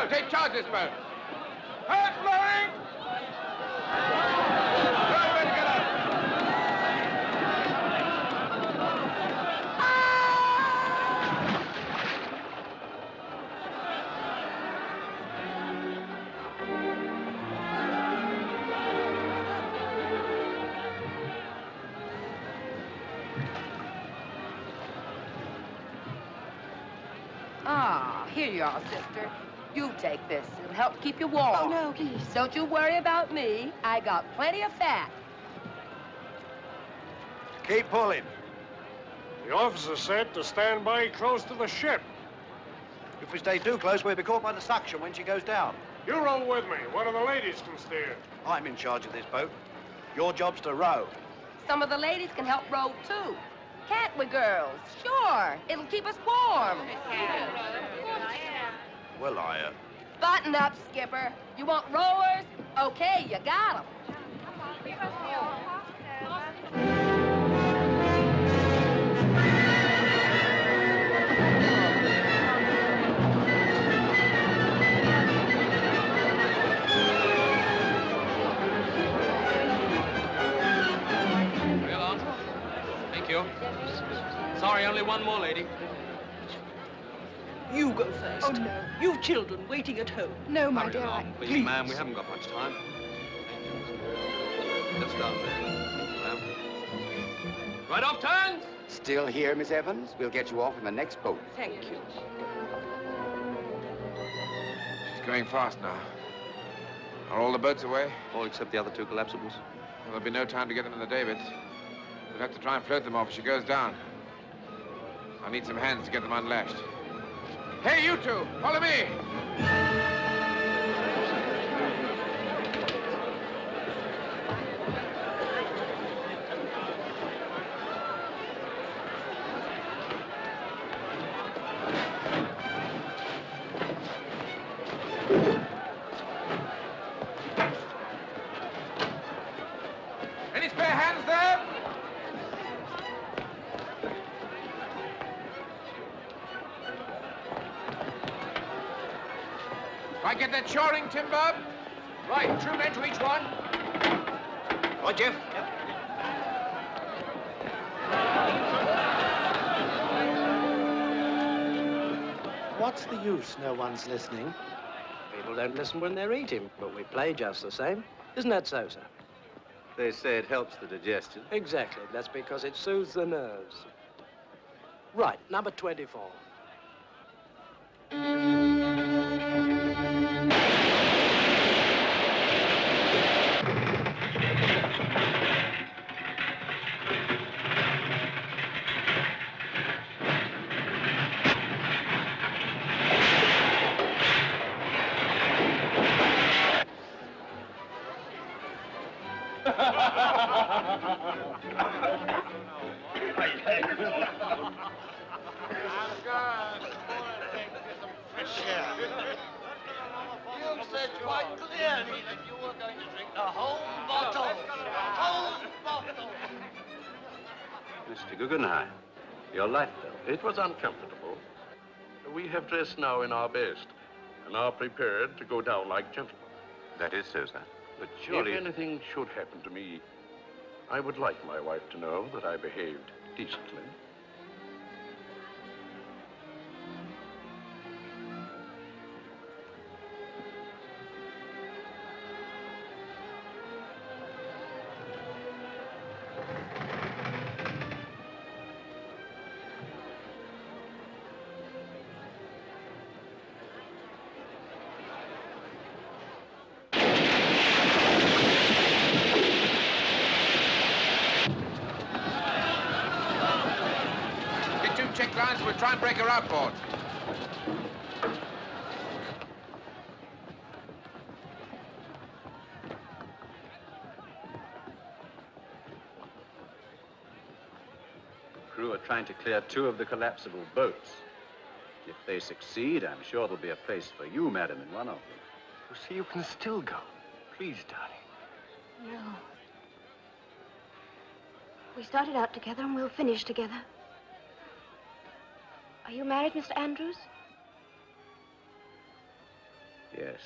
Joe, take charge of this boat. Hands blowing! Ah, here you are, sister. You take this. It'll help keep you warm. Oh, no, please. Don't you worry about me. I got plenty of fat. Keep pulling. The officer said to stand by close to the ship. If we stay too close, we'll be caught by the suction when she goes down. You row with me. One of the ladies can steer. I'm in charge of this boat. Your job's to row. Some of the ladies can help row, too. Can't we, girls? Sure. It'll keep us warm. Well, I, Button up, Skipper. You want rowers? Okay, you got 'em. Real on. Thank you. Sorry, only one more lady. You go first. Oh, no. You children waiting at home. No, my Hurry dear. along, please, ma'am. We haven't got much time. Thank you. Let's start there. Ma'am. Right off turns. Still here, Miss Evans? We'll get you off in the next boat. Thank you. She's going fast now. Are all the boats away? All except the other two collapsibles. Well, there'll be no time to get them in the davits. We'll have to try and float them off if she goes down. I'll need some hands to get them unlashed. Hey, you two, follow me. Any spare hands there? Right, get that shoring timber. Right, 2 men to each one. Right, Jeff? What's the use? No one's listening. People don't listen when they're eating, but we play just the same. Isn't that so, sir? They say it helps the digestion. Exactly. That's because it soothes the nerves. Right, number 24. You said quite clearly that you were going to drink the whole bottle. The whole bottle. Mr. Guggenheim, your life belt. It was uncomfortable. We have dressed now in our best and are prepared to go down like gentlemen. That is so, sir. But surely... If anything should happen to me, I would like my wife to know that I behaved decently. Check lines, we'll try and break her outboard. The crew are trying to clear 2 of the collapsible boats. If they succeed, I'm sure there'll be a place for you, madam, in one of them. You see, you can still go. Please, darling. No. We started out together and we'll finish together. Are you married, Mr. Andrews? Yes.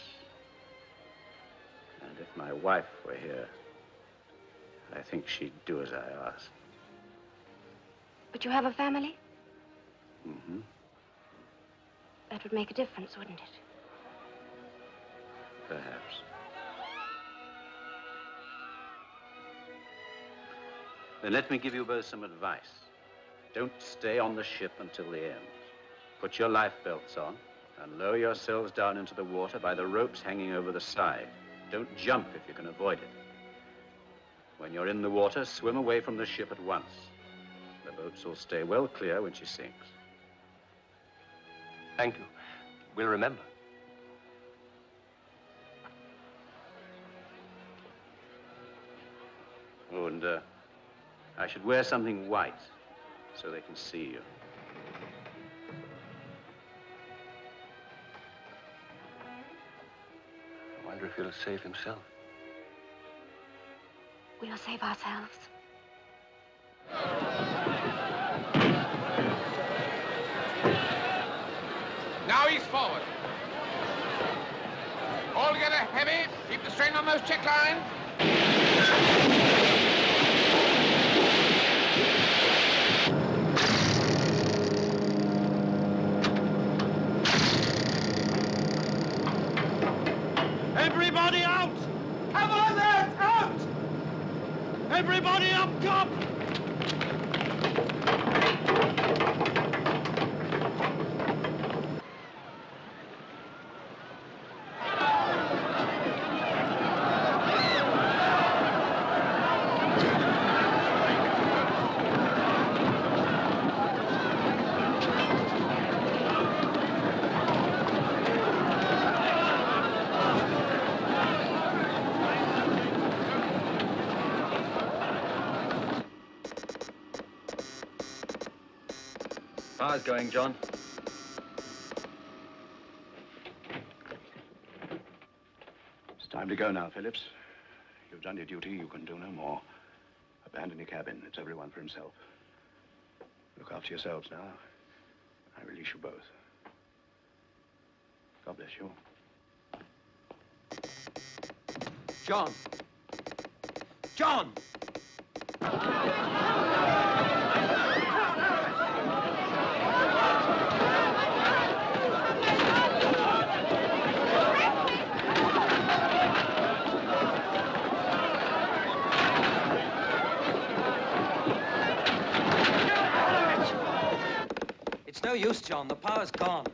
And if my wife were here, I think she'd do as I asked. But you have a family? Mm-hmm. That would make a difference, wouldn't it? Perhaps. Then let me give you both some advice. Don't stay on the ship until the end. Put your life belts on and lower yourselves down into the water by the ropes hanging over the side. Don't jump if you can avoid it. When you're in the water, swim away from the ship at once. The boats will stay well clear when she sinks. Thank you. We'll remember. Oh, and I should wear something white so they can see you. I wonder if he'll save himself. We'll save ourselves. Now he's forward. All together, heavy. Keep the strain on those check lines. Everybody out! Come on, lads, out! Everybody up top! How's going, John? It's time to go now, Phillips. You've done your duty. You can do no more. Abandon your cabin. It's everyone for himself. Look after yourselves now. I release you both. God bless you. John! John! It's no use, John. The power's gone.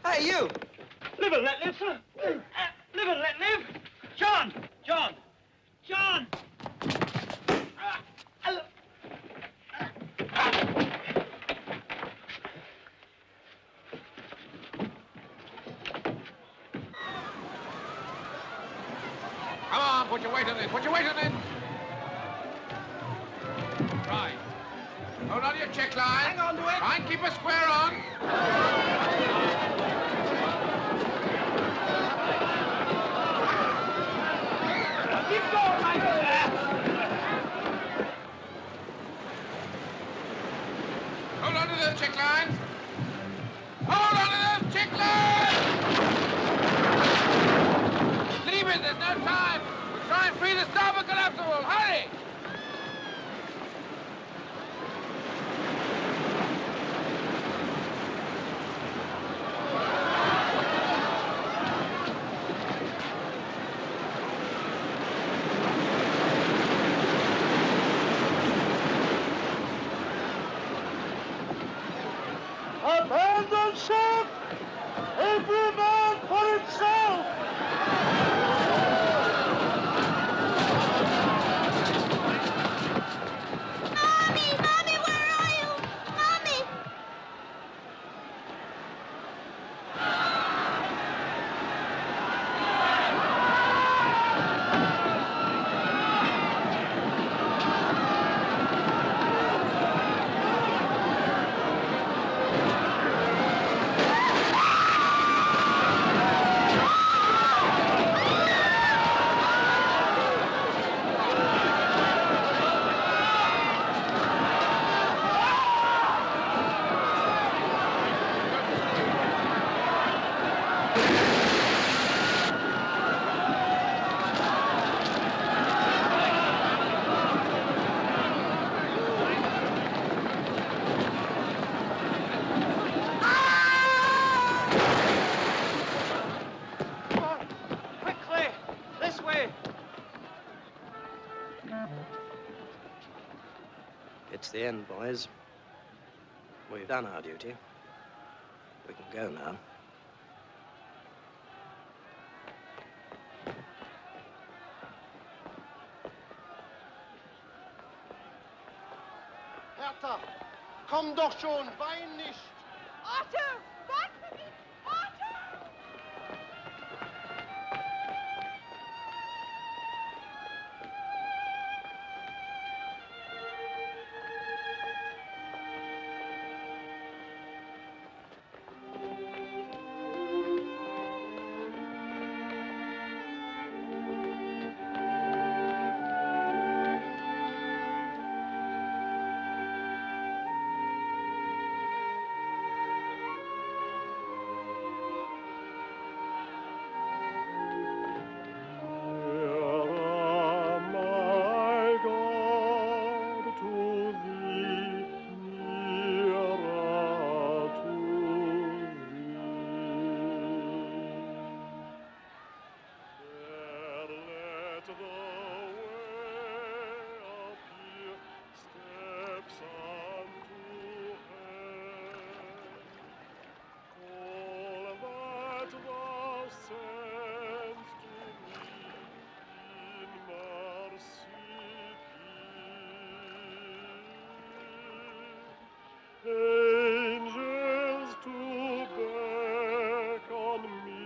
Hey, you! Live and let live, sir. Live and let live. John! John! John! Come on, put your weight on it. Put your weight on it. Right. Hold on to your check line. Hang on to it. Try and keep a square on. Keep going, Michael. Hold on to those check lines. Hold on to those check lines! Leave it, there's no time. We'll try and free the starboard collapsible. Hurry! Abandon ship! Every man for himself! Mommy! Mommy, where are you? Mommy! It's the end, boys. We've done our duty. We can go now. Hertha, komm doch schon, wein nicht. Otto! Gott verbiet! Otto! Angels to beckon me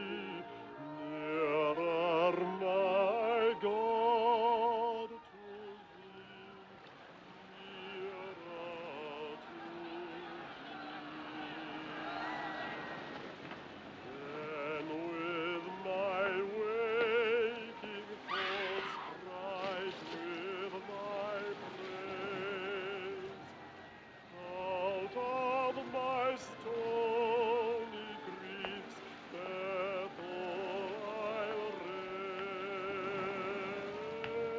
nearer, my God, to thee, nearer to thee. Then with my waking thoughts bright with thy praise, out of my stony griefs, Bethel I'll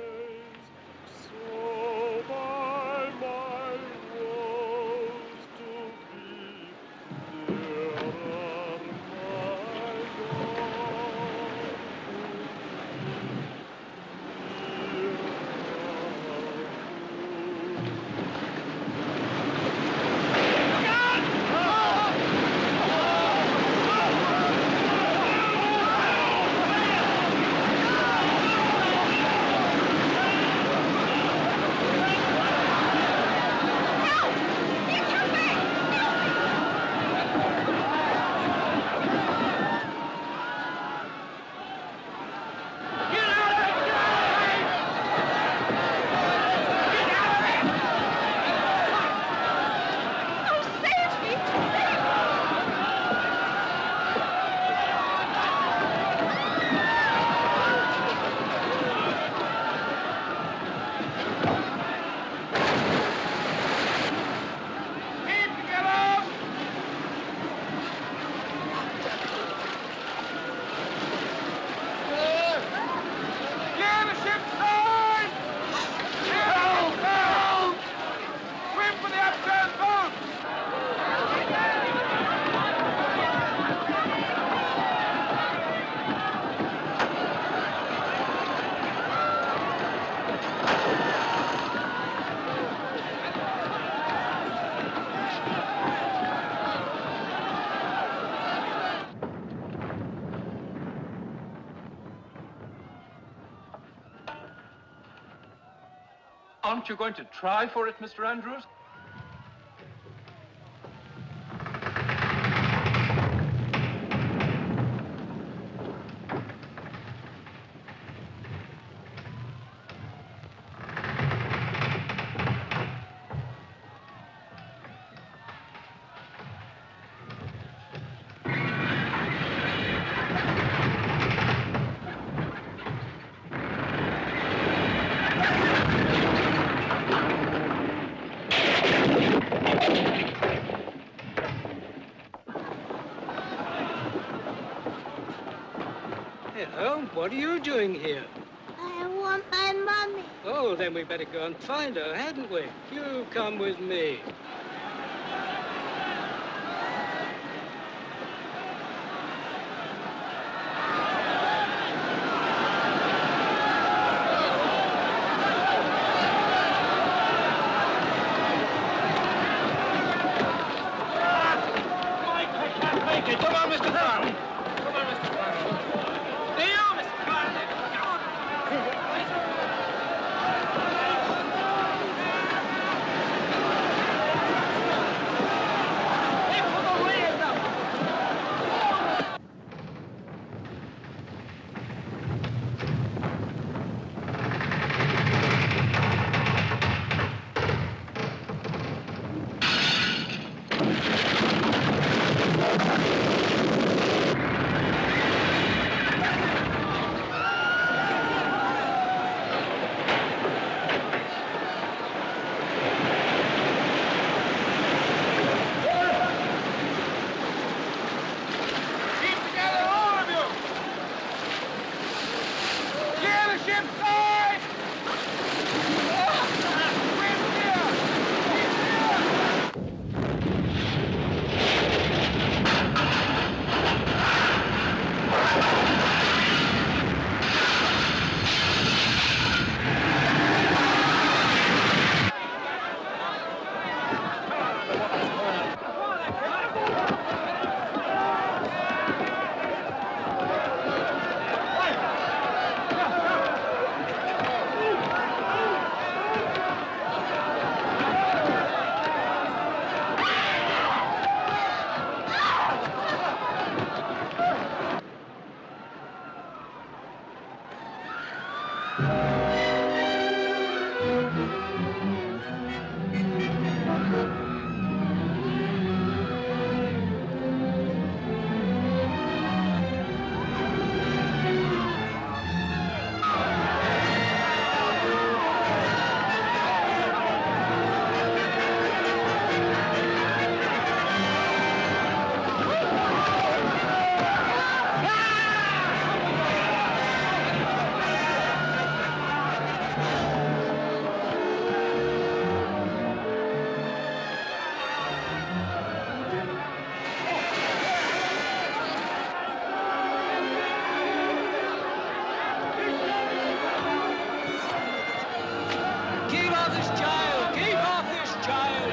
raise. So by my woes to be nearer, my God, Aren't you going to try for it, Mr. Andrews? Hello, what are you doing here? I want my mommy. Oh, then we better go and find her, hadn't we? You come with me. Keep off this child! Keep off this child!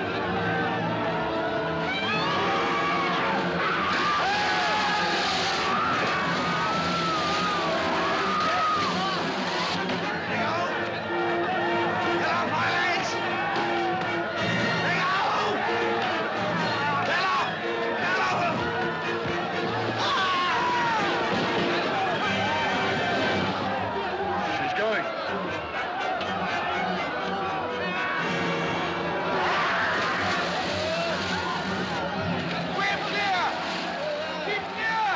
She's going. We're clear! Keep clear!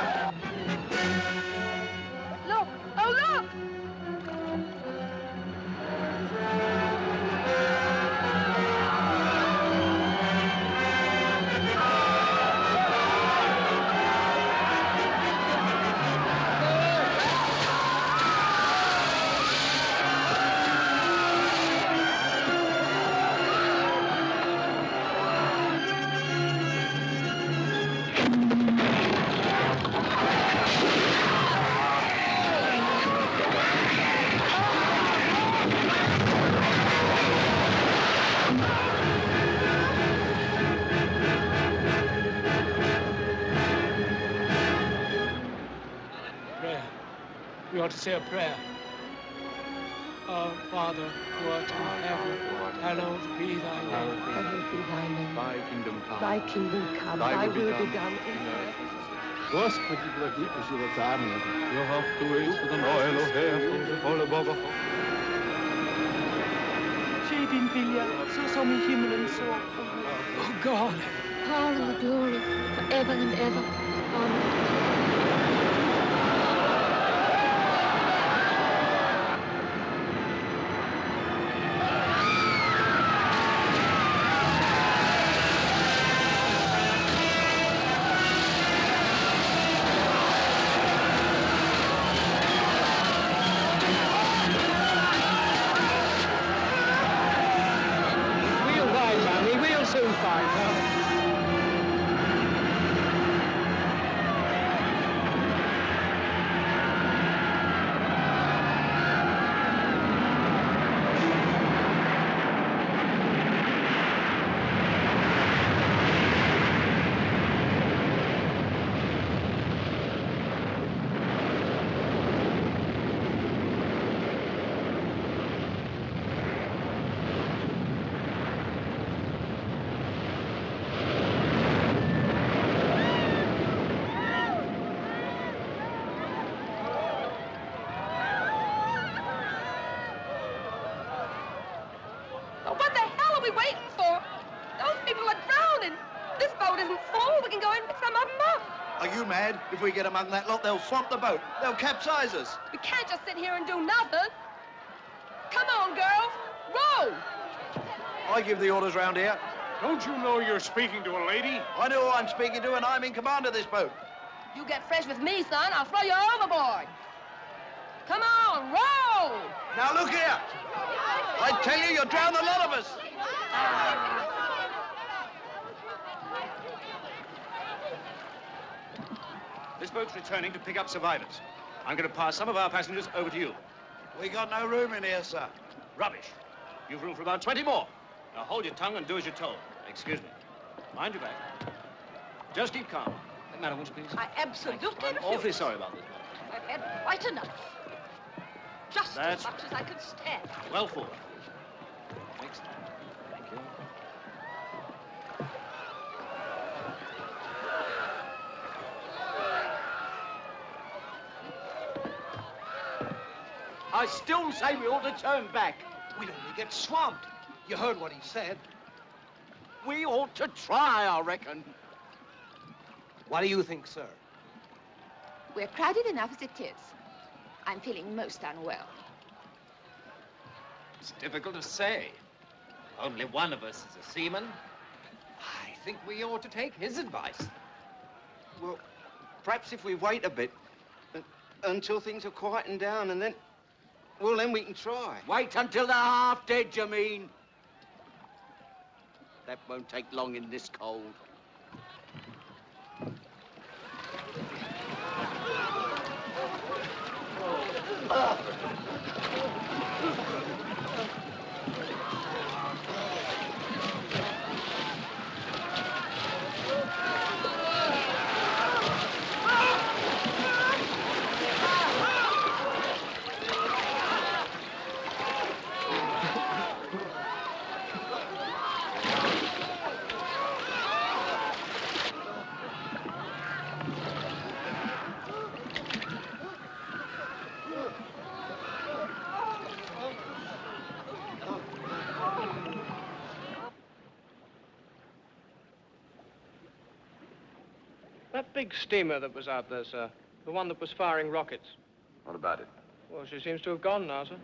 Look! Oh, look! Prayer. We ought to say a prayer. Our Father, who art in heaven, hallowed be thy name. Hallowed be thy name. Thy kingdom come. Thy kingdom come. Thy will be done in earth. Господи, благи по животам нашим. Його втується до Нойлу, Гефу, Поле Бога. Ske din vilja, så som i himlen så på jorden. Oh, God! Power and the glory, forever and ever. Amen. We'll find Mammy. We'll soon find her. Well, what the hell are we waiting for? Those people are drowning. This boat isn't full. We can go in and pick some of them up. Are you mad? If we get among that lot, they'll swamp the boat. They'll capsize us. We can't just sit here and do nothing. Come on, girls. Row! I give the orders round here. Don't you know you're speaking to a lady? I know who I'm speaking to, and I'm in command of this boat. You get fresh with me, son. I'll throw you overboard. Come on, row! Now look here. I tell you, you'll drown a lot of us. This boat's returning to pick up survivors. I'm going to pass some of our passengers over to you. We got no room in here, sir. Rubbish. You've room for about 20 more. Now hold your tongue and do as you're told. Excuse me. Mind your back. Just keep calm. Madam, won't you please? I absolutely I'm awfully sorry about this, madam. I've had quite enough. Just That's as much as I can stand. Well forward. Next. Thank you. I still say we ought to turn back. We'd only get swamped. You heard what he said. We ought to try, I reckon. What do you think, sir? We're crowded enough as it is. I'm feeling most unwell. It's difficult to say. Only one of us is a seaman. I think we ought to take his advice. Well, perhaps if we wait a bit until things are quieting down and then... Well, then we can try. Wait until they're half dead, you mean? That won't take long in this cold. That big steamer that was out there, sir, the one that was firing rockets. What about it? Well, she seems to have gone now, sir.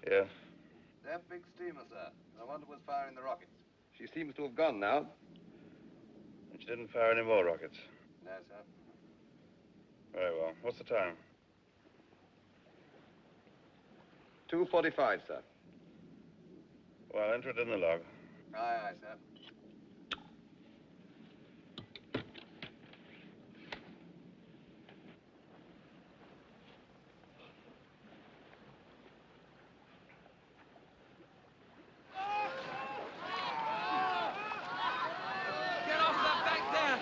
Yeah. That big steamer, sir. The one that was firing the rockets. She seems to have gone now. And she didn't fire any more rockets. No, sir. Very well. What's the time? 2:45, sir. Well, enter it in the log. Aye, aye, sir. Get off that back there!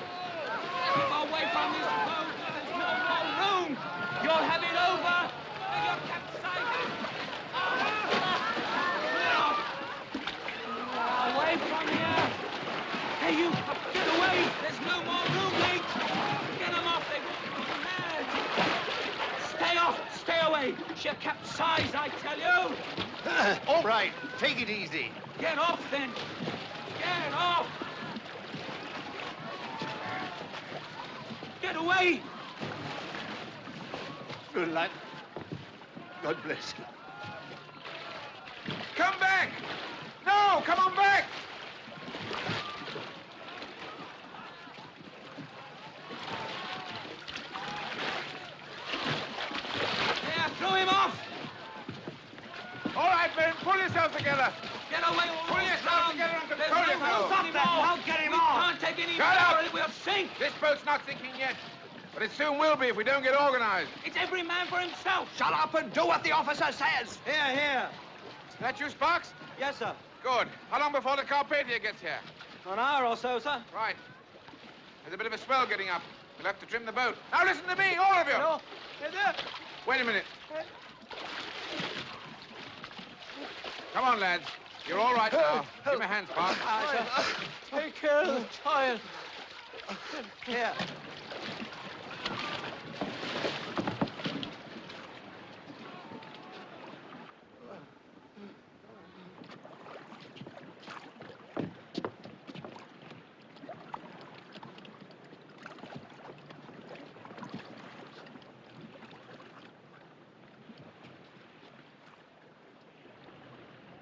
Keep away from this boat! There's no more room! You'll have it over! And you're capsizing! Away from here! Hey, you! Get away! There's no more room, mate! Get them off! They will go mad! Stay off! Stay away! She'll capsize, I tell you! All right, take it easy. Get off, then! Get off! Get away! Good lad. God bless you. Come back! No, come on back! There, throw him off! All right, men, pull yourselves together. Get away, all Pull yourselves together and control yourselves. Stop that! Don't get him off! We can't take any Shut more, up! or we'll sink! This boat's not sinking yet, but it soon will be if we don't get organized. It's every man for himself! Shut up and do what the officer says. Here, here. That you, Sparks? Yes, sir. Good. How long before the Carpathia gets here? An hour or so, sir. Right. There's a bit of a swell getting up. We'll have to trim the boat. Now listen to me, all of you. No. Wait a minute. Come on, lads. You're all right now. Give me a hand, Sparks. Take care of the child. Here.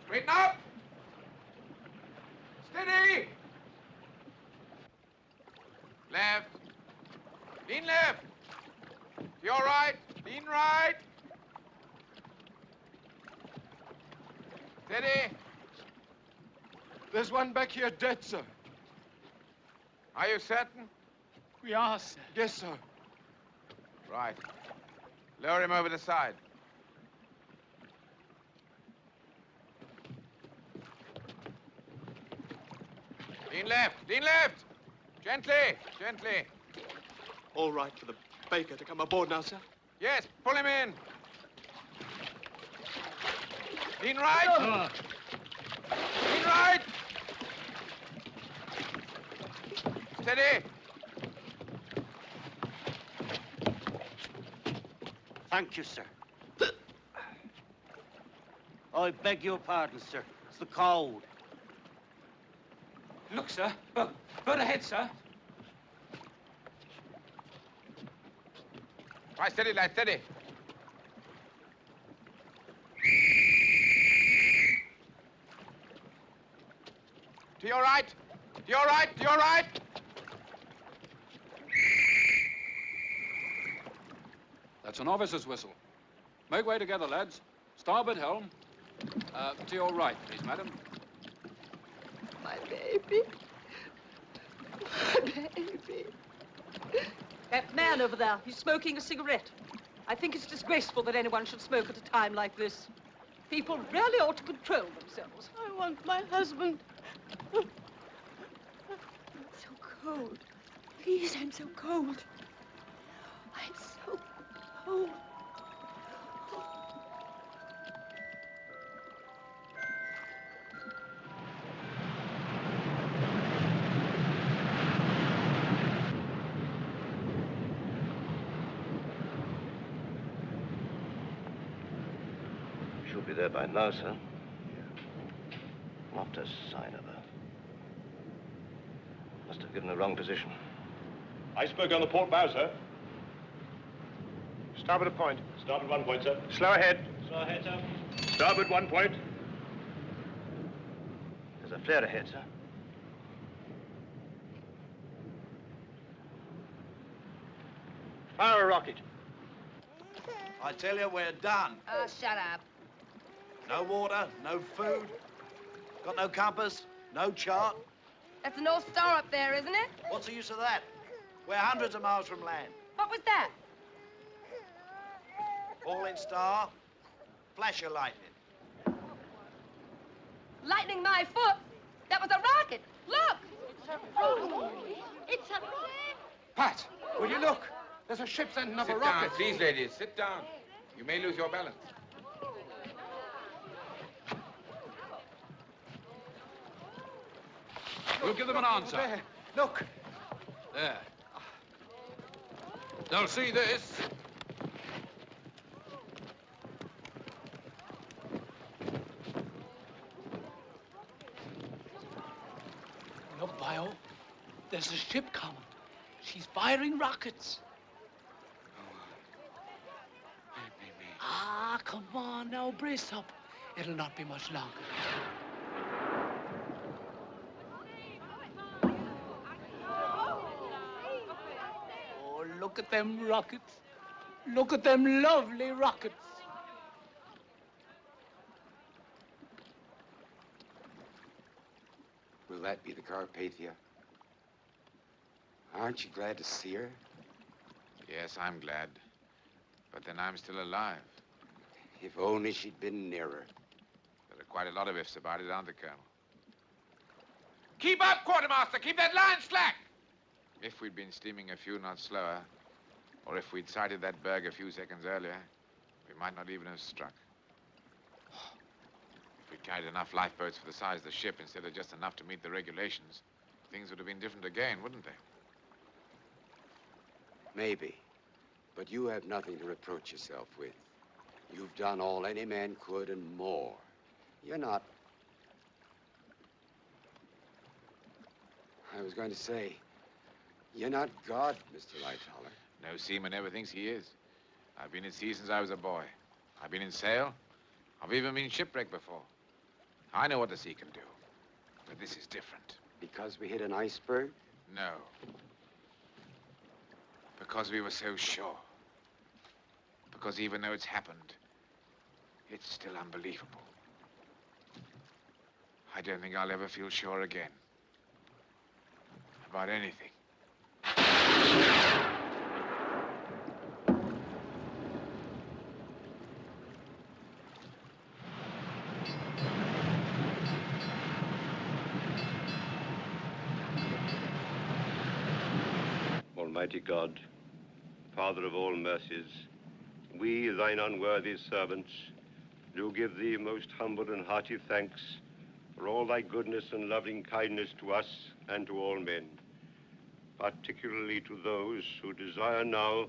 Straighten up. Steady. Left. Lean left. To your right. Lean right. Steady. There's one back here dead, sir. Are you certain? We are, sir. Yes, sir. Right. Lower him over the side. Lean left. Lean left. Gently. Gently. All right for the baker to come aboard now, sir? Yes, pull him in. Lean right. Lean right. Steady. Thank you, sir. I beg your pardon, sir. It's the cold. Look, sir. Bird ahead, sir. Right, steady, lad, steady. To your right. To your right. To your right. That's an officer's whistle. Make way together, lads. Starboard helm. To your right, please, madam. My baby. My baby. That man over there, he's smoking a cigarette. I think it's disgraceful that anyone should smoke at a time like this. People really ought to control themselves. I want my husband. I'm so cold. Please, I'm so cold. I'm so cold. She'll be there by now, sir. Not a sign of her. Must have given the wrong position. Iceberg on the port bow, sir. Starboard a point. Starboard 1 point, sir. Slow ahead. Slow ahead, sir. Starboard 1 point. There's a flare ahead, sir. Fire a rocket. I tell you, we're done. Oh, shut up. No water, no food. Got no compass, no chart. That's the North Star up there, isn't it? What's the use of that? We're hundreds of miles from land. What was that? Falling star, flash of lightning. Lightning my foot. That was a rocket. Look. It's a rocket. Pat, will you look? There's a ship sending up a rocket. Sit down, please, ladies. Sit down. You may lose your balance. We'll give them an answer. There. Look. There. They'll see this. Look, Bio. There's a ship coming. She's firing rockets. Ah, come on now, brace up. It'll not be much longer. Oh, look at them rockets. Look at them lovely rockets. Will that be the Carpathia? Aren't you glad to see her? Yes, I'm glad. But then I'm still alive. If only she'd been nearer. There are quite a lot of ifs about it, aren't there, Colonel? Keep up, Quartermaster! Keep that line slack! If we'd been steaming a few knots slower, or if we'd sighted that berg a few seconds earlier, we might not even have struck. If we'd carried enough lifeboats for the size of the ship instead of just enough to meet the regulations, things would have been different again, wouldn't they? Maybe. But you have nothing to reproach yourself with. You've done all any man could and more. You're not... I was going to say, you're not God, Mr. Lightoller. No seaman ever thinks he is. I've been at sea since I was a boy. I've been in sail. I've even been shipwrecked before. I know what the sea can do. But this is different. Because we hit an iceberg? No. Because we were so sure. Because even though it's happened, it's still unbelievable. I don't think I'll ever feel sure again. About anything. Almighty God, Father of all mercies, we, thine unworthy servants, do give thee most humble and hearty thanks for all thy goodness and loving kindness to us and to all men, particularly to those who desire now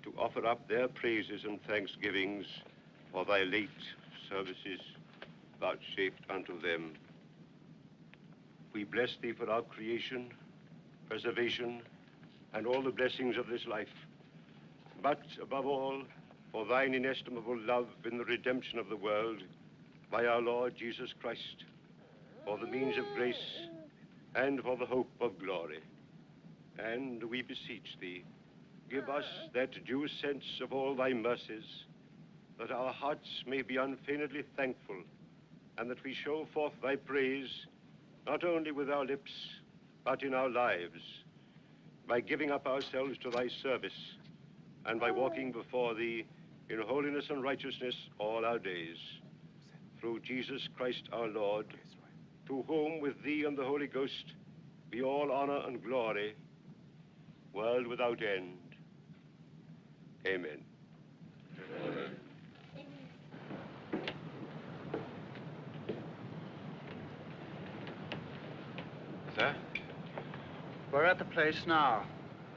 to offer up their praises and thanksgivings for thy late services vouchsafed unto them. We bless thee for our creation, preservation, and all the blessings of this life, but above all, for thine inestimable love in the redemption of the world by our Lord Jesus Christ, for the means of grace and for the hope of glory. And we beseech thee, give us that due sense of all thy mercies, that our hearts may be unfeignedly thankful, and that we show forth thy praise, not only with our lips, but in our lives, by giving up ourselves to thy service, and by walking before thee in holiness and righteousness all our days. Through Jesus Christ our Lord, to whom with thee and the Holy Ghost be all honor and glory, world without end. Amen. Amen. Sir? We're at the place now.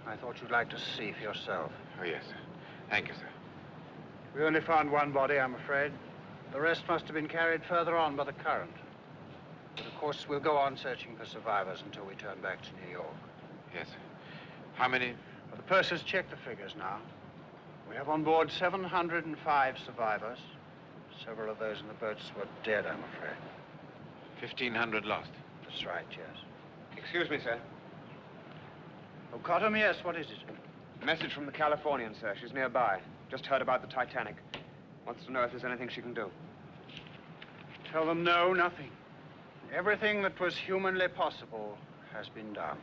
I thought you'd like to see for yourself. Oh, yes, sir. Thank you, sir. We only found one body, I'm afraid. The rest must have been carried further on by the current. But of course, we'll go on searching for survivors until we turn back to New York. Yes, sir. How many? Well, the purser's checked the figures now. We have on board 705 survivors. Several of those in the boats were dead, I'm afraid. 1,500 lost. That's right, yes. Excuse me, sir. Oh, Cottam, yes, what is it? Message from the Californian, sir. She's nearby. Just heard about the Titanic. Wants to know if there's anything she can do. Tell them no, nothing. Everything that was humanly possible has been done.